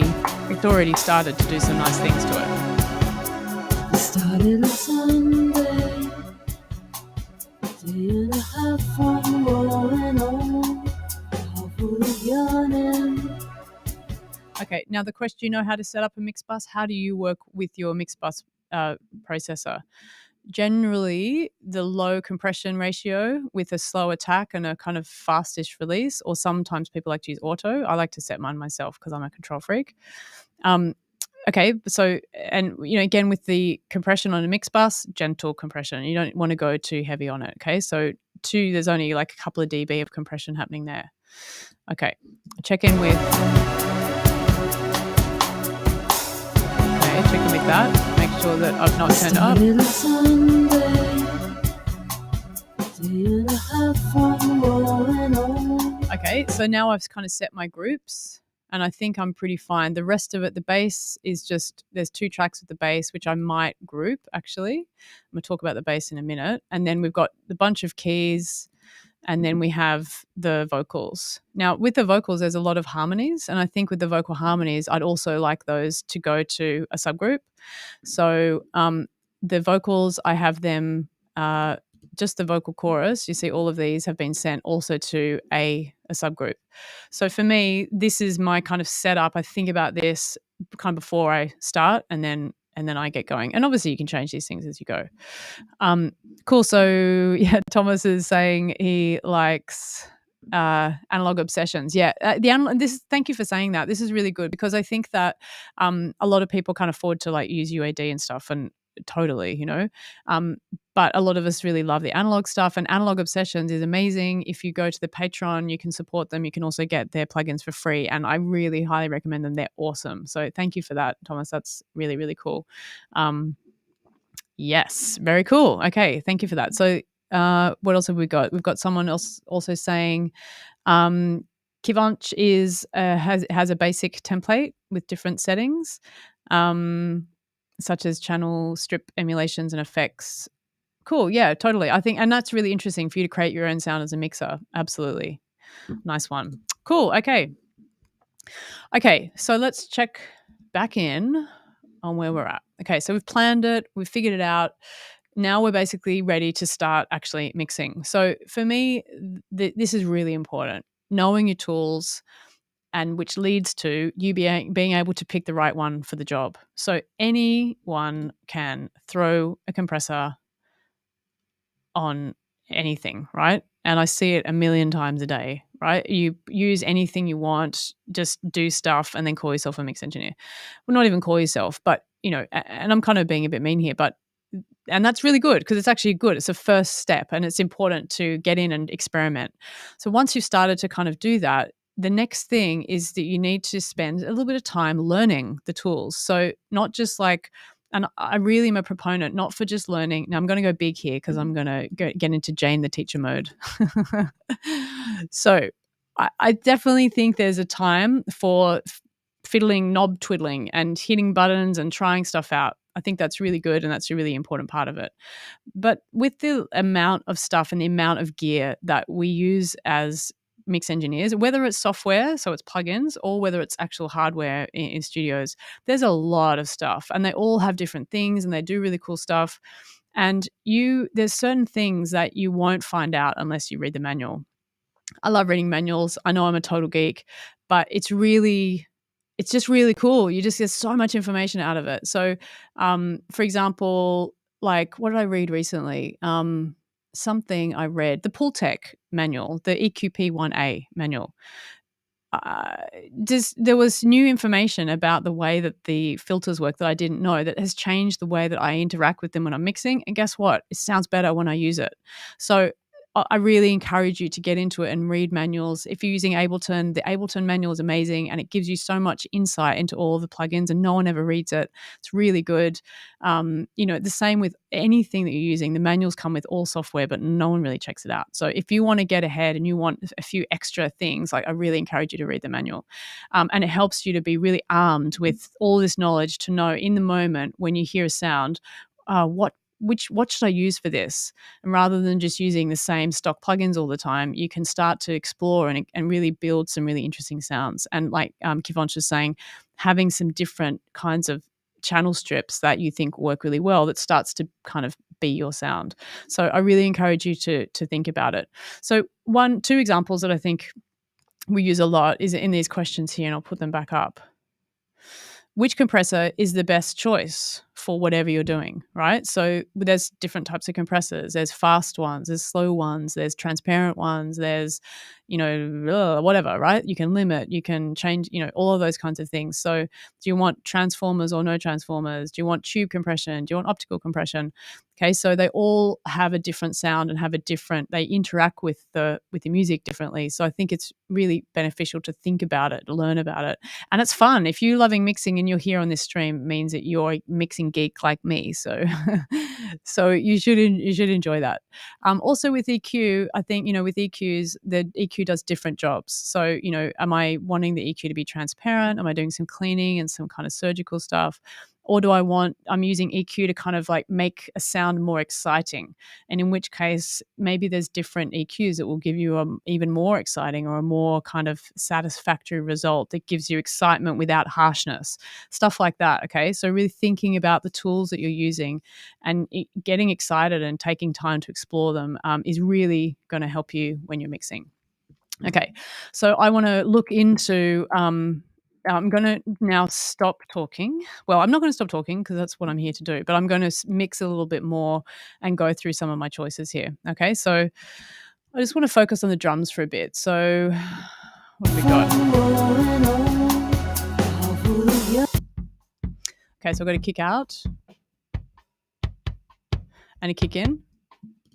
A: it's already started to do some nice things to it.
B: It started on Sunday, day and a half from rolling on, half full of yawning.
A: Okay, now the question, do you know how to set up a mix bus? How do you work with your mix bus processor? Generally, the low compression ratio with a slow attack and a kind of fastish release, or sometimes people like to use auto. I like to set mine myself because I'm a control freak. Okay, so, and again, with the compression on a mix bus, gentle compression. You don't want to go too heavy on it. Okay, so there's only like a couple of dB of compression happening there. Okay, check in with. Check in with that. Make sure that I've not turned it up. Okay, so now I've kind of set my groups and I think I'm pretty fine. The rest of it, the bass is just, there's 2 tracks with the bass, which I might group actually. I'm going to talk about the bass in a minute. And then we've got the bunch of keys. And then we have the vocals. Now, with the vocals, there's a lot of harmonies. And I think with the vocal harmonies, I'd also like those to go to a subgroup. So the vocals, I have them just the vocal chorus, you see all of these have been sent also to a subgroup. So for me, this is my kind of setup. I think about this kind of before I start, and then I get going. And obviously you can change these things as you go. Cool. So yeah, Thomas is saying he likes analog obsessions. Yeah, thank you for saying that. This is really good because I think that a lot of people can't afford to like use UAD and stuff, and totally, but a lot of us really love the analog stuff, and Analog Obsessions is amazing. If you go to the Patreon, you can support them. You can also get their plugins for free, and I really highly recommend them. They're awesome. So thank you for that, Thomas. That's really, really cool. Yes, very cool. Okay, thank you for that. So what else have we got? We've got someone else also saying Kivanch has a basic template with different settings, such as channel strip emulations and effects. Cool. Yeah, totally. I think, and that's really interesting for you to create your own sound as a mixer. Absolutely. Nice one. Cool. Okay. So let's check back in on where we're at. Okay. So we've planned it. We've figured it out. Now we're basically ready to start actually mixing. So for me, this is really important. Knowing your tools, and which leads to you being able to pick the right one for the job. So anyone can throw a compressor on anything, right? And I see it a million times a day, right? You use anything you want, just do stuff and then call yourself a mix engineer. Well, not even call yourself, but, and I'm kind of being a bit mean here, and that's really good because it's actually good. It's a first step, and it's important to get in and experiment. So once you've started to kind of do that, the next thing is that you need to spend a little bit of time learning the tools. So not just like, and I really am a proponent, not for just learning. Now I'm going to go big here because I'm going to get into Jane the teacher mode. So I definitely think there's a time for fiddling, knob twiddling and hitting buttons and trying stuff out. I think that's really good, and that's a really important part of it. But with the amount of stuff and the amount of gear that we use as mix engineers, whether it's software, so it's plugins, or whether it's actual hardware in studios, there's a lot of stuff, and they all have different things and they do really cool stuff. And there's certain things that you won't find out unless you read the manual. I love reading manuals. I know I'm a total geek, but it's just really cool. You just get so much information out of it. So, for example, like what did I read recently? Something I read, the Pultec manual, the EQP1A manual. There was new information about the way that the filters work that I didn't know that has changed the way that I interact with them when I'm mixing. And guess what? It sounds better when I use it. So I really encourage you to get into it and read manuals. If you're using Ableton, the Ableton manual is amazing, and it gives you so much insight into all of the plugins, and no one ever reads it. It's really good. The same with anything that you're using. The manuals come with all software, but no one really checks it out. So if you want to get ahead and you want a few extra things, like I really encourage you to read the manual. And it helps you to be really armed with all this knowledge to know in the moment when you hear a sound, what should I use for this? And rather than just using the same stock plugins all the time, you can start to explore and really build some really interesting sounds. And like Kivanch was saying, having some different kinds of channel strips that you think work really well, that starts to kind of be your sound. So I really encourage you to think about it. So two examples that I think we use a lot is in these questions here, and I'll put them back up. Which compressor is the best choice for whatever you're doing, right? So there's different types of compressors. There's fast ones, there's slow ones, there's transparent ones, there's, whatever, right? You can limit, you can change, all of those kinds of things. So do you want transformers or no transformers? Do you want tube compression? Do you want optical compression? Okay, so they all have a different sound and they interact with the music differently. So I think it's really beneficial to think about it, learn about it. And it's fun. If you're loving mixing and you're here on this stream, it means that you're a mixing geek like me. So so you should enjoy that. Also with EQ, I think, with EQs, the EQ does different jobs. So, am I wanting the EQ to be transparent? Am I doing some cleaning and some kind of surgical stuff? Or I'm using EQ to kind of like make a sound more exciting. And in which case, maybe there's different EQs that will give you a even more exciting or a more kind of satisfactory result that gives you excitement without harshness, stuff like that. Okay. So really thinking about the tools that you're using and getting excited and taking time to explore them is really going to help you when you're mixing. Okay. So I want to look into I'm going to now stop talking. Well, I'm not going to stop talking because that's what I'm here to do, but I'm going to mix a little bit more and go through some of my choices here. Okay, so I just want to focus on the drums for a bit. So what have we got? Okay, so I've got a kick out and a kick in.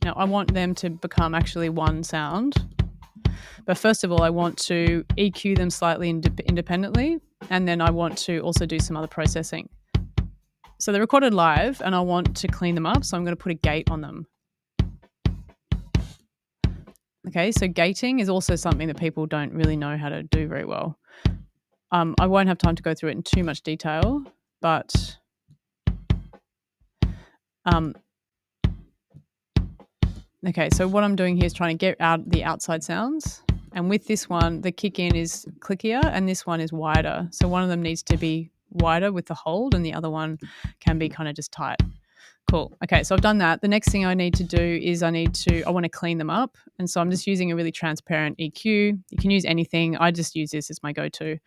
A: Now I want them to become actually one sound. But first of all, I want to EQ them slightly independently, and then I want to also do some other processing. So they're recorded live, and I want to clean them up, so I'm going to put a gate on them. Okay, so gating is also something that people don't really know how to do very well. I won't have time to go through it in too much detail, but okay, so what I'm doing here is trying to get out the outside sounds. And with this one, the kick in is clickier and this one is wider. So one of them needs to be wider with the hold and the other one can be kind of just tight. Cool. Okay, so I've done that. The next thing I need to do is I want to clean them up. And so I'm just using a really transparent EQ. You can use anything. I just use this as my go-to.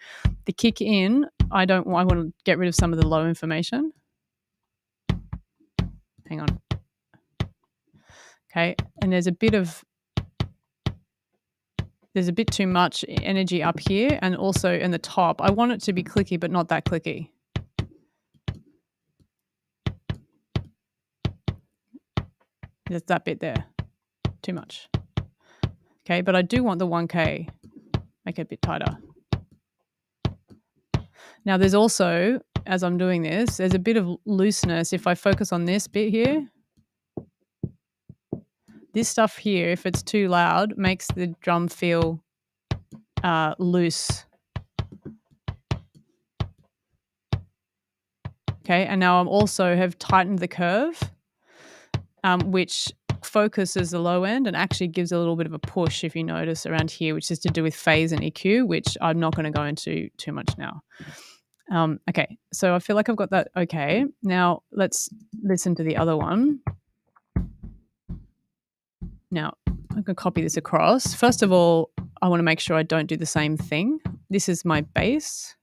A: The kick in, I want to get rid of some of the low information. Hang on. Okay, and there's a bit too much energy up here and also in the top. I want it to be clicky, but not that clicky. There's that bit there. Too much. Okay, but I do want the 1K. Make it a bit tighter. Now there's also, as I'm doing this, there's a bit of looseness. If I focus on this bit here, this stuff here, if it's too loud, makes the drum feel loose. Okay, and now I'm also have tightened the curve, which focuses the low end and actually gives a little bit of a push, if you notice, around here, which is to do with phase and EQ, which I'm not going to go into too much now. Okay, so I feel like I've got that okay. Now let's listen to the other one. Now, I'm going to copy this across. First of all, I want to make sure I don't do the same thing. This is my bass.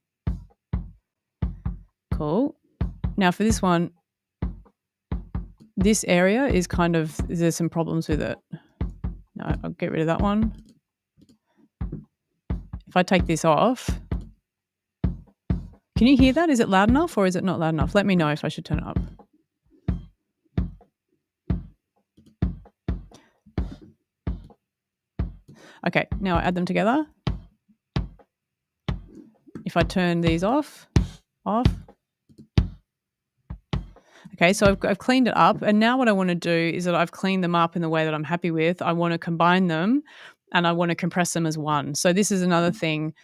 A: Cool. Now for this one, this area is there's some problems with it. No, I'll get rid of that one. If I take this off, can you hear that? Is it loud enough or is it not loud enough? Let me know if I should turn it up. Okay, now I add them together. If I turn these off. Okay, so I've cleaned it up, and now what I want to do is that I've cleaned them up in the way that I'm happy with. I want to combine them, and I want to compress them as one. So this is another thing,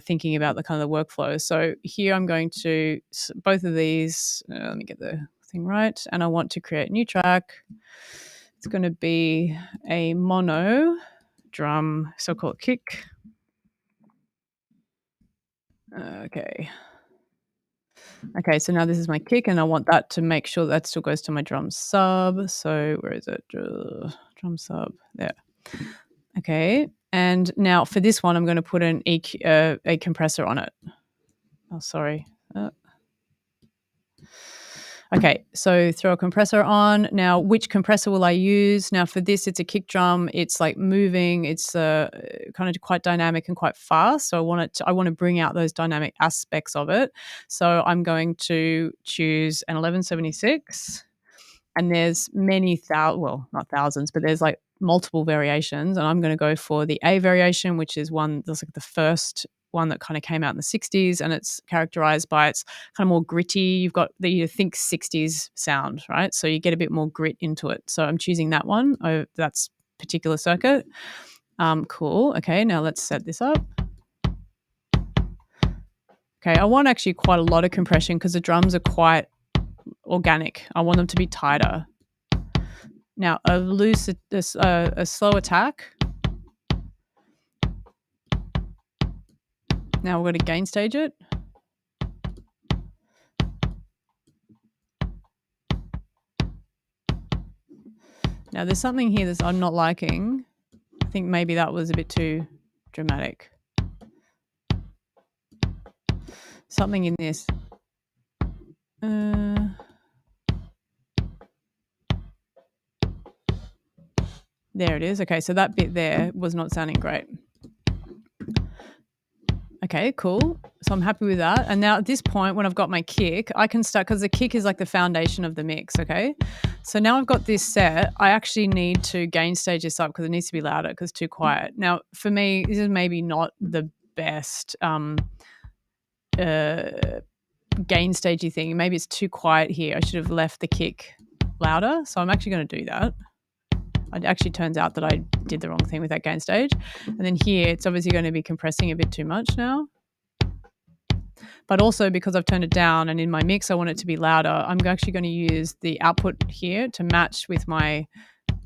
A: thinking about the kind of the workflow. So here I'm going to, both of these, let me get the thing right, and I want to create a new track. It's going to be a mono drum, so-called kick. Okay, so now this is my kick, and I want that to make sure that still goes to my drum sub. So where is it? Drum sub, there. Okay, and now for this one, I'm going to put an EQ, a compressor on it. Oh, sorry. Okay, so throw a compressor on. Now, which compressor will I use? Now, for this, it's a kick drum. It's like moving. It's kind of quite dynamic and quite fast. So I want to bring out those dynamic aspects of it. So I'm going to choose an 1176, and there's not thousands, but there's like multiple variations. And I'm going to go for the A variation, which is one that's like the first one that kind of came out in the 60s, and it's characterized by its kind of more gritty. You've got the think 60s sound, right? So you get a bit more grit into it. So I'm choosing that one. That's particular circuit. Cool. Okay, now let's set this up. Okay, I want actually quite a lot of compression because the drums are quite organic. I want them to be tighter. Now, a slow attack. Now we're going to gain stage it. Now, there's something here that I'm not liking. I think maybe that was a bit too dramatic. Something in this. There it is. Okay, so that bit there was not sounding great. Okay, cool. So I'm happy with that. And now at this point, when I've got my kick, I can start, because the kick is like the foundation of the mix, okay? So now I've got this set. I actually need to gain stage this up because it needs to be louder because it's too quiet. Now, for me, this is maybe not the best gain stagey thing. Maybe it's too quiet here. I should have left the kick louder. So I'm actually going to do that. It actually turns out that I did the wrong thing with that gain stage. And then here, it's obviously going to be compressing a bit too much now. But also because I've turned it down and in my mix, I want it to be louder, I'm actually going to use the output here to match with my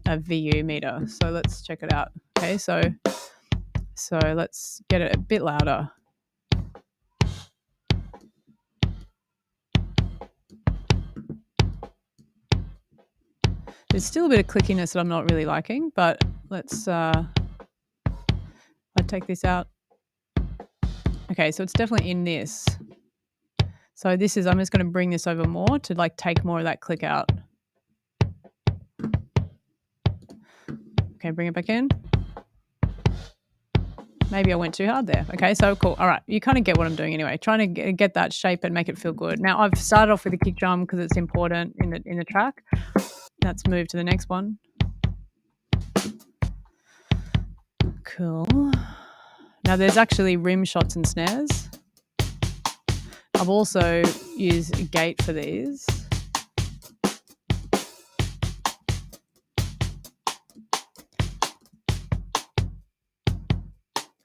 A: VU meter. So let's check it out. Okay, so let's get it a bit louder. There's still a bit of clickiness that I'm not really liking, but let's I take this out. Okay, so it's definitely in this. So this is, I'm just going to bring this over more to like take more of that click out. Okay, bring it back in. Maybe I went too hard there. Okay, so cool. All right, you kind of get what I'm doing anyway. Trying to get that shape and make it feel good. Now I've started off with a kick drum because it's important in the track. Let's move to the next one. Cool. Now there's actually rim shots and snares. I've also used a gate for these.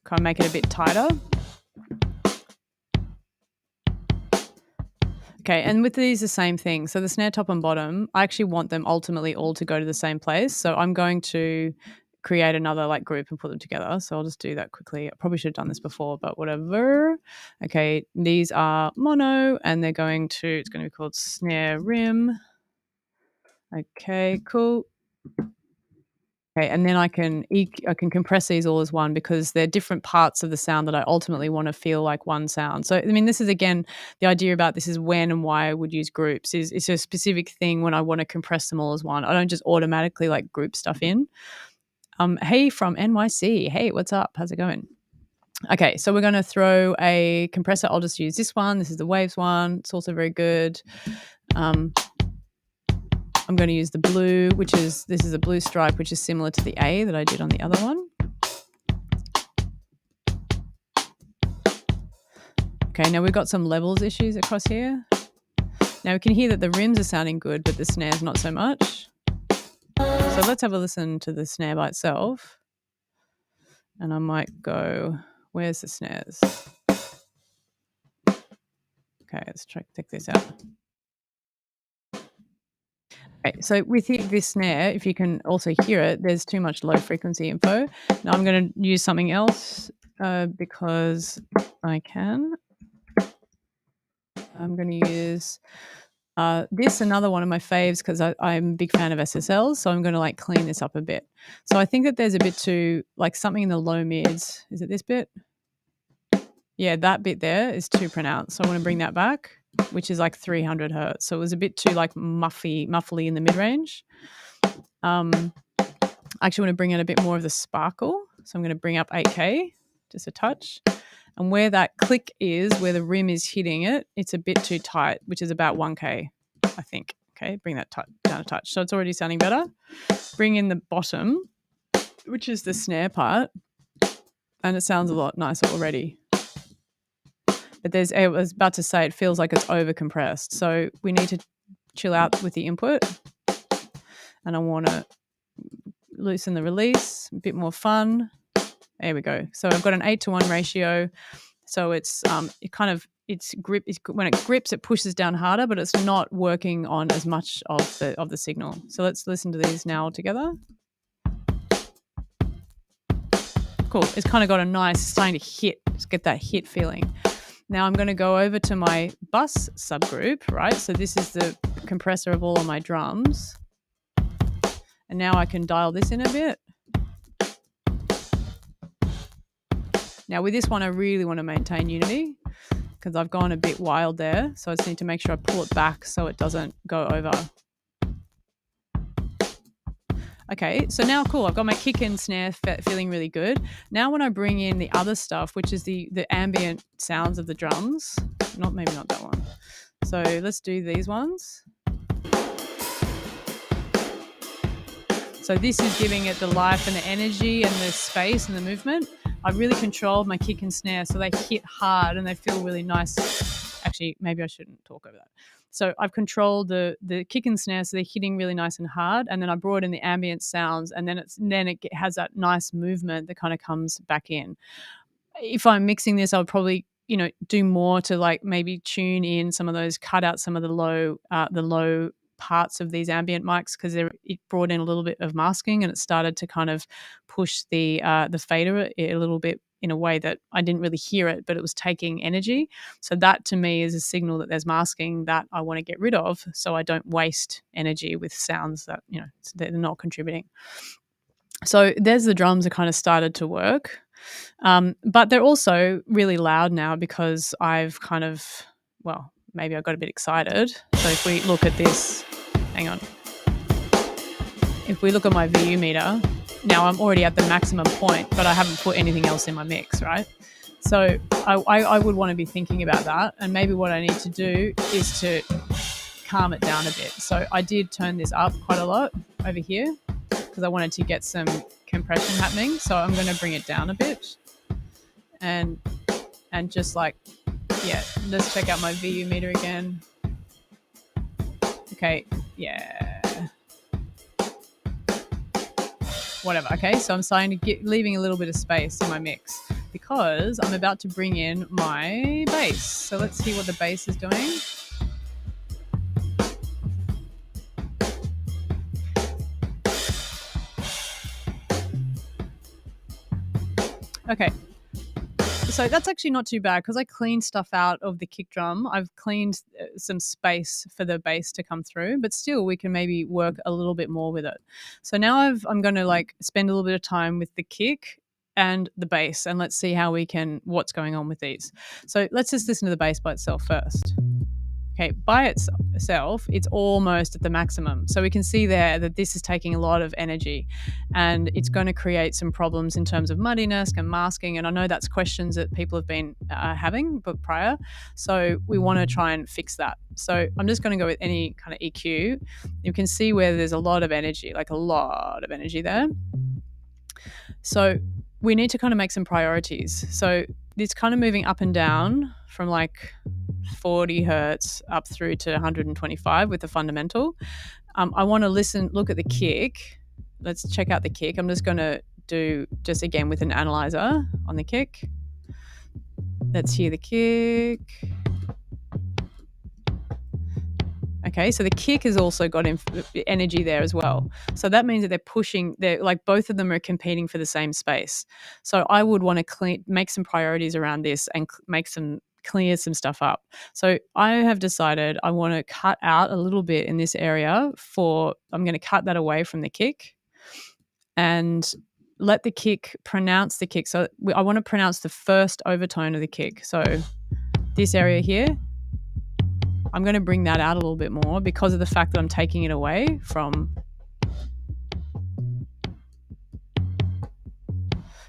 A: Kind of make it a bit tighter. Okay, and with these, the same thing. So the snare top and bottom, I actually want them ultimately all to go to the same place. So I'm going to create another like group and put them together. So I'll just do that quickly. I probably should have done this before, but whatever. Okay, these are mono and they're going to, it's going to be called snare rim. Okay, cool. Okay, and then I can compress these all as one because they're different parts of the sound that I ultimately want to feel like one sound. So, I mean, this is, again, the idea about this is when and why I would use groups. It's a specific thing when I want to compress them all as one. I don't just automatically like group stuff in. Hey from NYC. Hey, what's up? How's it going? Okay, so we're going to throw a compressor. I'll just use this one. This is the Waves one. It's also very good. I'm going to use the blue, this is a blue stripe, which is similar to the A that I did on the other one. Okay, now we've got some levels issues across here. Now we can hear that the rims are sounding good, but the snares not so much. So let's have a listen to the snare by itself. And I might go, where's the snares? Okay, let's check this out. Okay, so with this snare, if you can also hear it, there's too much low frequency info. Now I'm going to use something else because I can. I'm going to use this, another one of my faves, because I'm a big fan of SSLs, so I'm going to like clean this up a bit. So I think that there's a bit too, like something in the low mids. Is it this bit? Yeah, that bit there is too pronounced. So I want to bring that back, which is like 300 hertz. So it was a bit too like muffly in the mid-range. I actually want to bring in a bit more of the sparkle. So I'm going to bring up 8K, just a touch. And where that click is, where the rim is hitting it, it's a bit too tight, which is about 1K, I think. Okay, bring that down a touch. So it's already sounding better. Bring in the bottom, which is the snare part, and it sounds a lot nicer already. But I was about to say, it feels like it's over compressed. So we need to chill out with the input. And I want to loosen the release, a bit more fun. There we go. So I've got an 8:1 ratio. So it's it kind of when it grips, it pushes down harder, but it's not working on as much of the signal. So let's listen to these now all together. Cool. It's kind of got a nice, starting to hit, just get that hit feeling. Now I'm going to go over to my bus subgroup, right? So this is the compressor of all of my drums. And now I can dial this in a bit. Now with this one, I really want to maintain unity because I've gone a bit wild there. So I just need to make sure I pull it back so it doesn't go over. Okay, so now cool, I've got my kick and snare feeling really good. Now when I bring in the other stuff, which is the ambient sounds of the drums, maybe not that one. So let's do these ones. So this is giving it the life and the energy and the space and the movement. I've really controlled my kick and snare so they hit hard and they feel really nice. Actually, maybe I shouldn't talk over that. So I've controlled the kick and snare so they're hitting really nice and hard, and then I brought in the ambient sounds, and then it has that nice movement that kind of comes back in. If I'm mixing this, I would probably do more to like maybe tune in some of those, cut out some of the low parts of these ambient mics because it brought in a little bit of masking and it started to kind of push the fader a little bit in a way that I didn't really hear it, but it was taking energy. So that to me is a signal that there's masking that I want to get rid of so I don't waste energy with sounds that, they're not contributing. So there's the drums that kind of started to work. But they're also really loud now because I've kind of, maybe I got a bit excited. So if we look at this, hang on. If we look at my VU meter, now I'm already at the maximum point, but I haven't put anything else in my mix, right? So I would want to be thinking about that. And maybe what I need to do is to calm it down a bit. So I did turn this up quite a lot over here because I wanted to get some compression happening. So I'm going to bring it down a bit and just like, let's check out my VU meter again. Okay, whatever. Okay, so I'm starting to leaving a little bit of space in my mix because I'm about to bring in my bass. So let's see what the bass is doing. Okay. So that's actually not too bad because I cleaned stuff out of the kick drum. I've cleaned some space for the bass to come through, but still we can maybe work a little bit more with it. So now I'm going to like spend a little bit of time with the kick and the bass, and let's see what's going on with these. So let's just listen to the bass by itself first. Okay, by itself, it's almost at the maximum. So we can see there that this is taking a lot of energy and it's going to create some problems in terms of muddiness and masking. And I know that's questions that people have been having but prior. So we want to try and fix that. So I'm just going to go with any kind of EQ. You can see where there's a lot of energy, like a lot of energy there. So we need to kind of make some priorities. So it's kind of moving up and down from like 40 hertz up through to 125 with the fundamental. I want to look at the kick. Let's check out the kick. I'm just going to do just again with an analyzer on the kick. Let's hear the kick. Okay, so the kick has also got energy there as well. So that means that they're like both of them are competing for the same space. So I would want to make some priorities around this and clear some stuff up. So I have decided I want to cut out a little bit in this area I'm going to cut that away from the kick and let the kick pronounce the kick. So I want to pronounce the first overtone of the kick. So this area here, I'm going to bring that out a little bit more because of the fact that I'm taking it away from.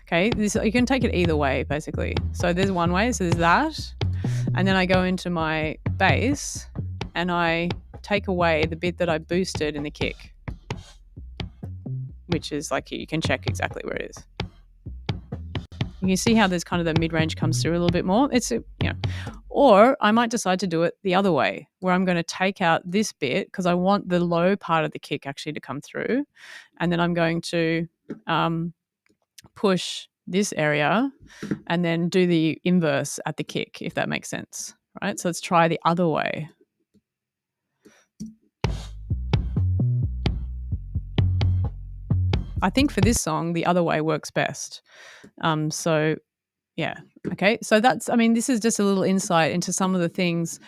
A: Okay, you can take it either way, basically. So there's one way, so there's that. And then I go into my bass and I take away the bit that I boosted in the kick, which is like you can check exactly where it is. You can see how there's kind of the mid-range comes through a little bit more. Or I might decide to do it the other way, where I'm going to take out this bit because I want the low part of the kick actually to come through. And then I'm going to push this area and then do the inverse at the kick, if that makes sense, right? So let's try the other way. I think for this song, the other way works best. So yeah, okay. So that's, I mean, this is just a little insight into some of the things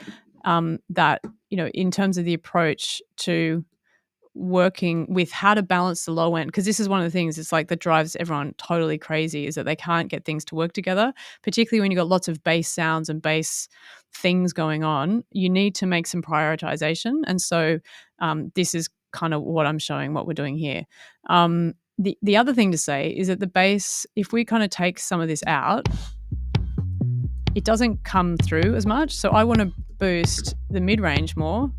A: that, in terms of the approach to working with how to balance the low end, because this is one of the things it's like that drives everyone totally crazy, is that they can't get things to work together, particularly when you've got lots of bass sounds and bass things going on. You need to make some prioritization, and so this is kind of what I'm showing, what we're doing here. The other thing to say is that the bass, if we kind of take some of this out, it doesn't come through as much. So I want to boost the mid-range more.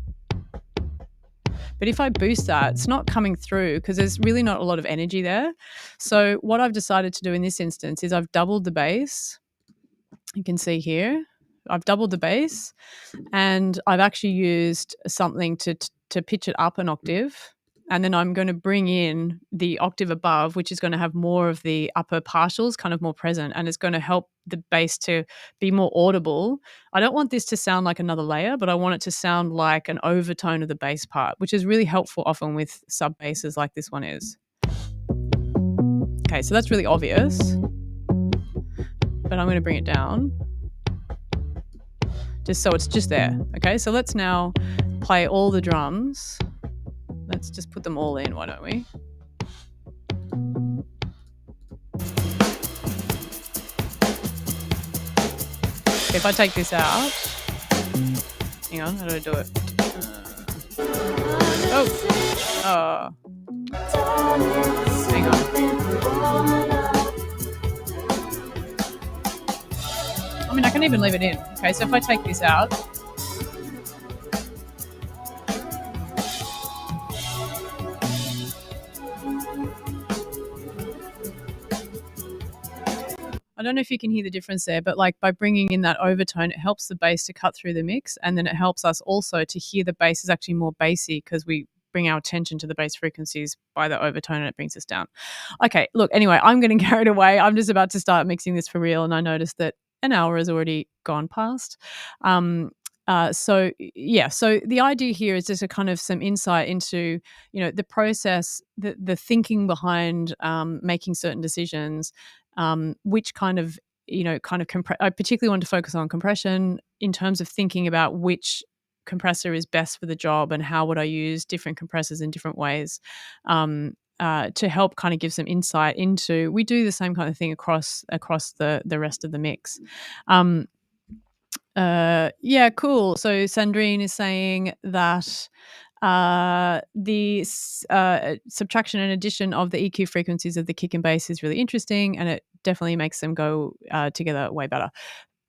A: But if I boost that, it's not coming through because there's really not a lot of energy there. So what I've decided to do in this instance is I've doubled the bass. You can see here, I've doubled the bass, and I've actually used something to pitch it up an octave. And then I'm going to bring in the octave above, which is going to have more of the upper partials kind of more present, and it's going to help the bass to be more audible. I don't want this to sound like another layer, but I want it to sound like an overtone of the bass part, which is really helpful often with sub basses like this one is. Okay, so that's really obvious, but I'm going to bring it down just so it's just there. Okay, so let's now play all the drums. Let's just put them all in, why don't we? Okay, if I take this out, hang on, how do I do it? Hang on. I mean, I can even leave it in. Okay, so if I take this out, I don't know if you can hear the difference there, but like by bringing in that overtone, it helps the bass to cut through the mix, and then it helps us also to hear the bass is actually more bassy because we bring our attention to the bass frequencies by the overtone and it brings us down. Okay, look, anyway, I'm getting carried away. I'm just about to start mixing this for real, and I noticed that an hour has already gone past. So the idea here is just a kind of some insight into, the process, the thinking behind making certain decisions, which kind of, I particularly want to focus on compression in terms of thinking about which compressor is best for the job and how would I use different compressors in different ways. To help kind of give some insight into, we do the same kind of thing across the rest of the mix. Yeah, cool. So Sandrine is saying that the subtraction and addition of the EQ frequencies of the kick and bass is really interesting, and it definitely makes them go together way better.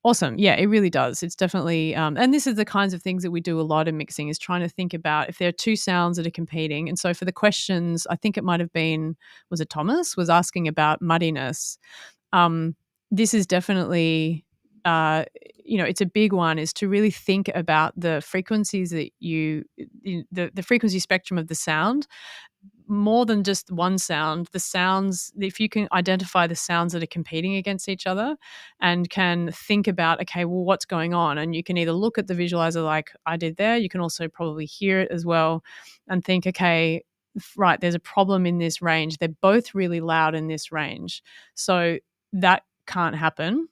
A: Awesome. Yeah, it really does. It's definitely, and this is the kinds of things that we do a lot in mixing, is trying to think about if there are two sounds that are competing. And so for the questions, I think it might have been, was it Thomas, was asking about muddiness. This is definitely, it's a big one, is to really think about the frequencies that the frequency spectrum of the sound, more than just one sound, the sounds, if you can identify the sounds that are competing against each other and can think about, okay, well, what's going on? And you can either look at the visualizer like I did there, you can also probably hear it as well and think, okay, right, there's a problem in this range. They're both really loud in this range. So that can't happen.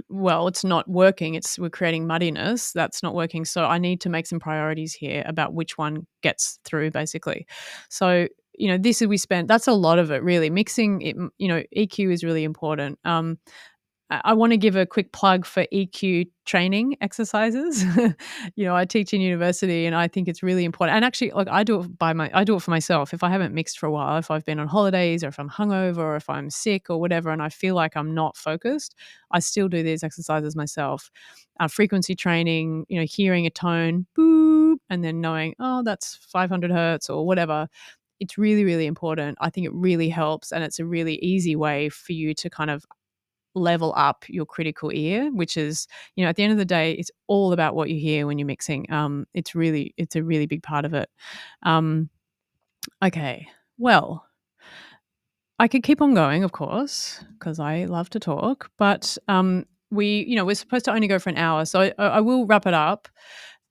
A: Well, it's not working. We're creating muddiness. That's not working. So I need to make some priorities here about which one gets through, basically. So, that's a lot of it, really. Mixing it, EQ is really important. I want to give a quick plug for EQ training exercises. I teach in university, and I think it's really important. And actually, like, I do it for myself. If I haven't mixed for a while, if I've been on holidays, or if I'm hungover, or if I'm sick, or whatever, and I feel like I'm not focused, I still do these exercises myself. Frequency training, hearing a tone, boop, and then knowing, oh, that's 500 hertz or whatever. It's really, really important. I think it really helps, and it's a really easy way for you to kind of level up your critical ear, which is, at the end of the day, it's all about what you hear when you're mixing. It's a really big part of it. Okay, well, I could keep on going, of course, because I love to talk, but we're supposed to only go for an hour, so I will wrap it up.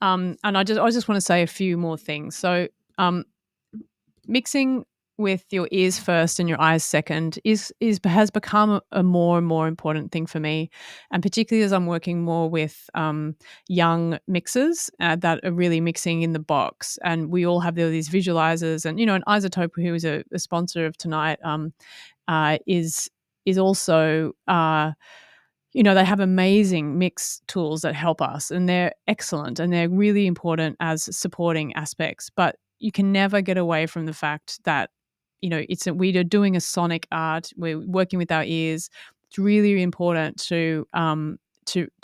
A: And I just want to say a few more things. So mixing with your ears first and your eyes second has become a more and more important thing for me, and particularly as I'm working more with young mixers that are really mixing in the box, and we all have these visualizers, and an Isotope, who is a sponsor of tonight, is also they have amazing mix tools that help us, and they're excellent, and they're really important as supporting aspects. But you can never get away from the fact that we are doing a sonic art. We're working with our ears. It's really important to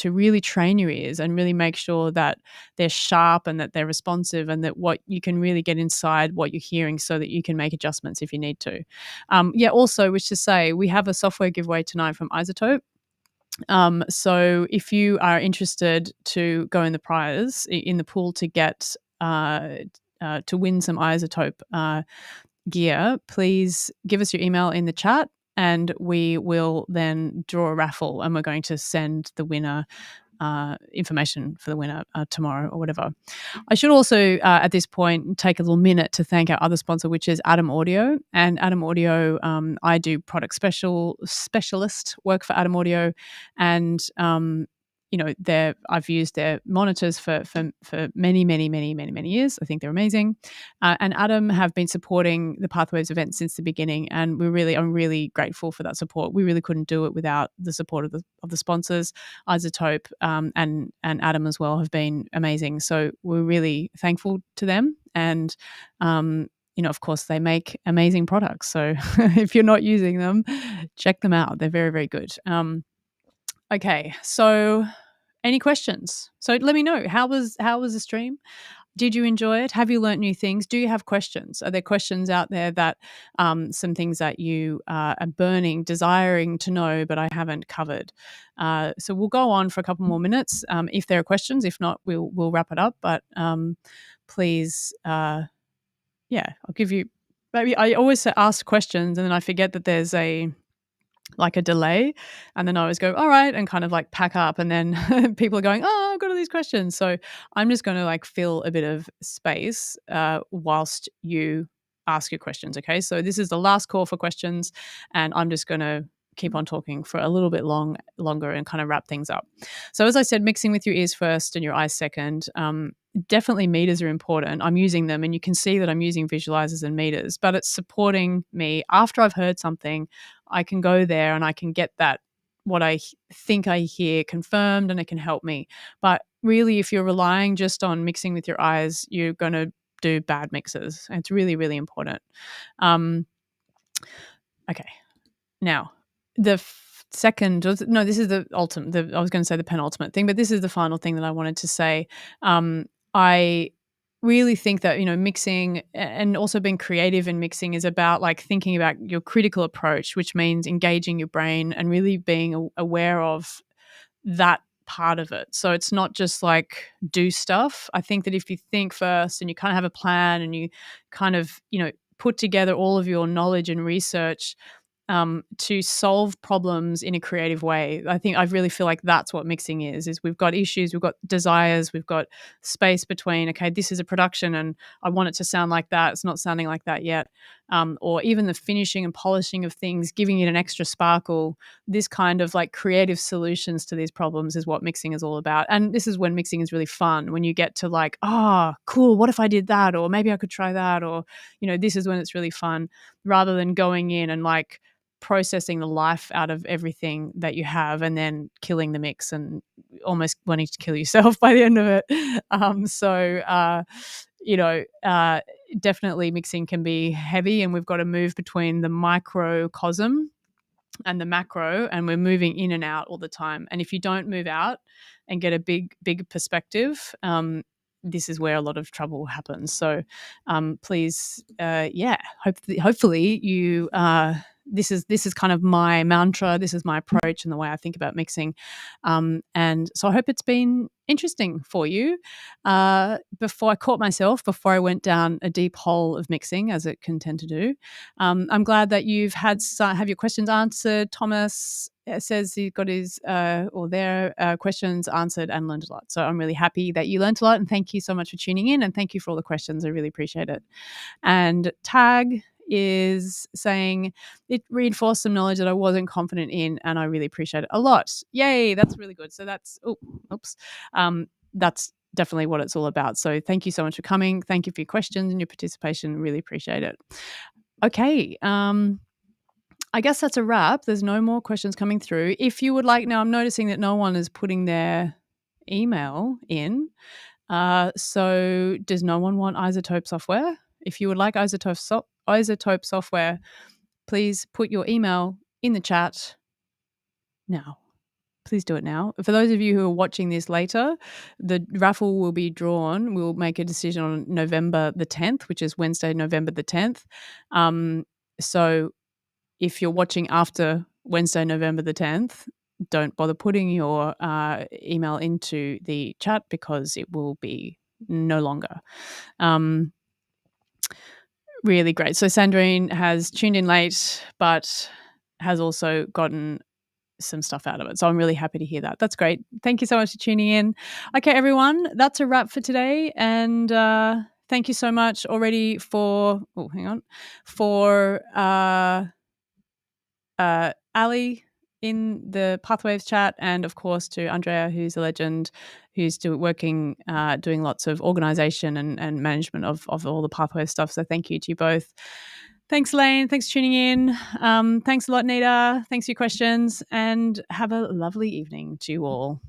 A: really train your ears and really make sure that they're sharp and that they're responsive, and that what you can really get inside what you're hearing, so that you can make adjustments if you need to. Also, which to say, we have a software giveaway tonight from Isotope. So if you are interested to go in the prize in the pool to get to win some Isotope gear, please give us your email in the chat, and we will then draw a raffle, and we're going to send the winner information for the winner tomorrow or whatever. I should also, at this point, take a little minute to thank our other sponsor, which is Adam Audio. And Adam Audio, I do product specialist work for Adam Audio, and I've used their monitors for many, many, many, many, many years. I think they're amazing. And Adam have been supporting the Pathways event since the beginning, and I'm really grateful for that support. We really couldn't do it without the support of the sponsors. Isotope and Adam as well have been amazing. So we're really thankful to them. And of course, they make amazing products. So if you're not using them, check them out. They're very, very good. Okay, so any questions? So let me know, how was the stream? Did you enjoy it? Have you learnt new things? Do you have questions? Are there questions out there that some things that you are desiring to know, but I haven't covered? So we'll go on for a couple more minutes if there are questions. If not, we'll wrap it up. But please, I'll give you. Maybe I always ask questions and then I forget that there's a delay, and then I always go, all right, and kind of pack up, and then people are going, oh, I've got all these questions. So I'm just going to fill a bit of space whilst you ask your questions. Okay, so this is the last call for questions, and I'm just going to keep on talking for a little bit longer and kind of wrap things up. So as I said, mixing with your ears first and your eyes second. Definitely meters are important. I'm using them, and you can see that I'm using visualizers and meters, but it's supporting me. After I've heard something, I can go there and I can get that, what I think I hear, confirmed, and it can help me. But really, if you're relying just on mixing with your eyes, you're going to do bad mixes. And it's really, really important. Okay. Now, the second, no, this is the ultimate, I was going to say the penultimate thing, but this is the final thing that I wanted to say. I really think that, mixing and also being creative in mixing is about thinking about your critical approach, which means engaging your brain and really being aware of that part of it. So it's not just do stuff. I think that if you think first and you kind of have a plan and you kind of, put together all of your knowledge and research to solve problems in a creative way. I really feel like that's what mixing is we've got issues, we've got desires, we've got space between, okay, this is a production and I want it to sound like that. It's not sounding like that yet. Or even the finishing and polishing of things, giving it an extra sparkle. This kind of creative solutions to these problems is what mixing is all about. And this is when mixing is really fun, when you get to cool, what if I did that? Or maybe I could try that. Or, this is when it's really fun, rather than going in and processing the life out of everything that you have and then killing the mix and almost wanting to kill yourself by the end of it. Definitely mixing can be heavy, and we've got to move between the microcosm and the macro, and we're moving in and out all the time. And if you don't move out and get a big perspective, this is where a lot of trouble happens. So please, hopefully you this is kind of my mantra. This is my approach and the way I think about mixing. And so I hope it's been interesting for you. Before I caught myself, before I went down a deep hole of mixing, as it can tend to do. I'm glad that you've have your questions answered. Thomas says he got his or their questions answered and learned a lot. So I'm really happy that you learned a lot, and thank you so much for tuning in, and thank you for all the questions. I really appreciate it. And Tag is saying it reinforced some knowledge that I wasn't confident in, and I really appreciate it a lot. Yay, that's really good. So that's that's definitely what it's all about. So thank you so much for coming. Thank you for your questions and your participation. Really appreciate it. Okay. I guess that's a wrap. There's no more questions coming through. If you would like, now I'm noticing that no one is putting their email in. So does no one want Isotope software? If you would like Isotope software, please put your email in the chat now. Please do it now. For those of you who are watching this later, the raffle will be drawn. We'll make a decision on November the 10th, which is Wednesday, November the 10th. So if you're watching after Wednesday, November the 10th, don't bother putting your email into the chat because it will be no longer. Really great. So Sandrine has tuned in late, but has also gotten some stuff out of it. So I'm really happy to hear that. That's great. Thank you so much for tuning in. Okay, everyone, that's a wrap for today. And thank you so much already for Ali in the Pathwaves chat, and of course to Andrea, who's a legend, who's doing lots of organization and management of all the Pathwaves stuff. So thank you to you both. Thanks, Elaine. Thanks for tuning in. Thanks a lot, Nita. Thanks for your questions, and have a lovely evening to you all.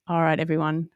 A: All right, everyone.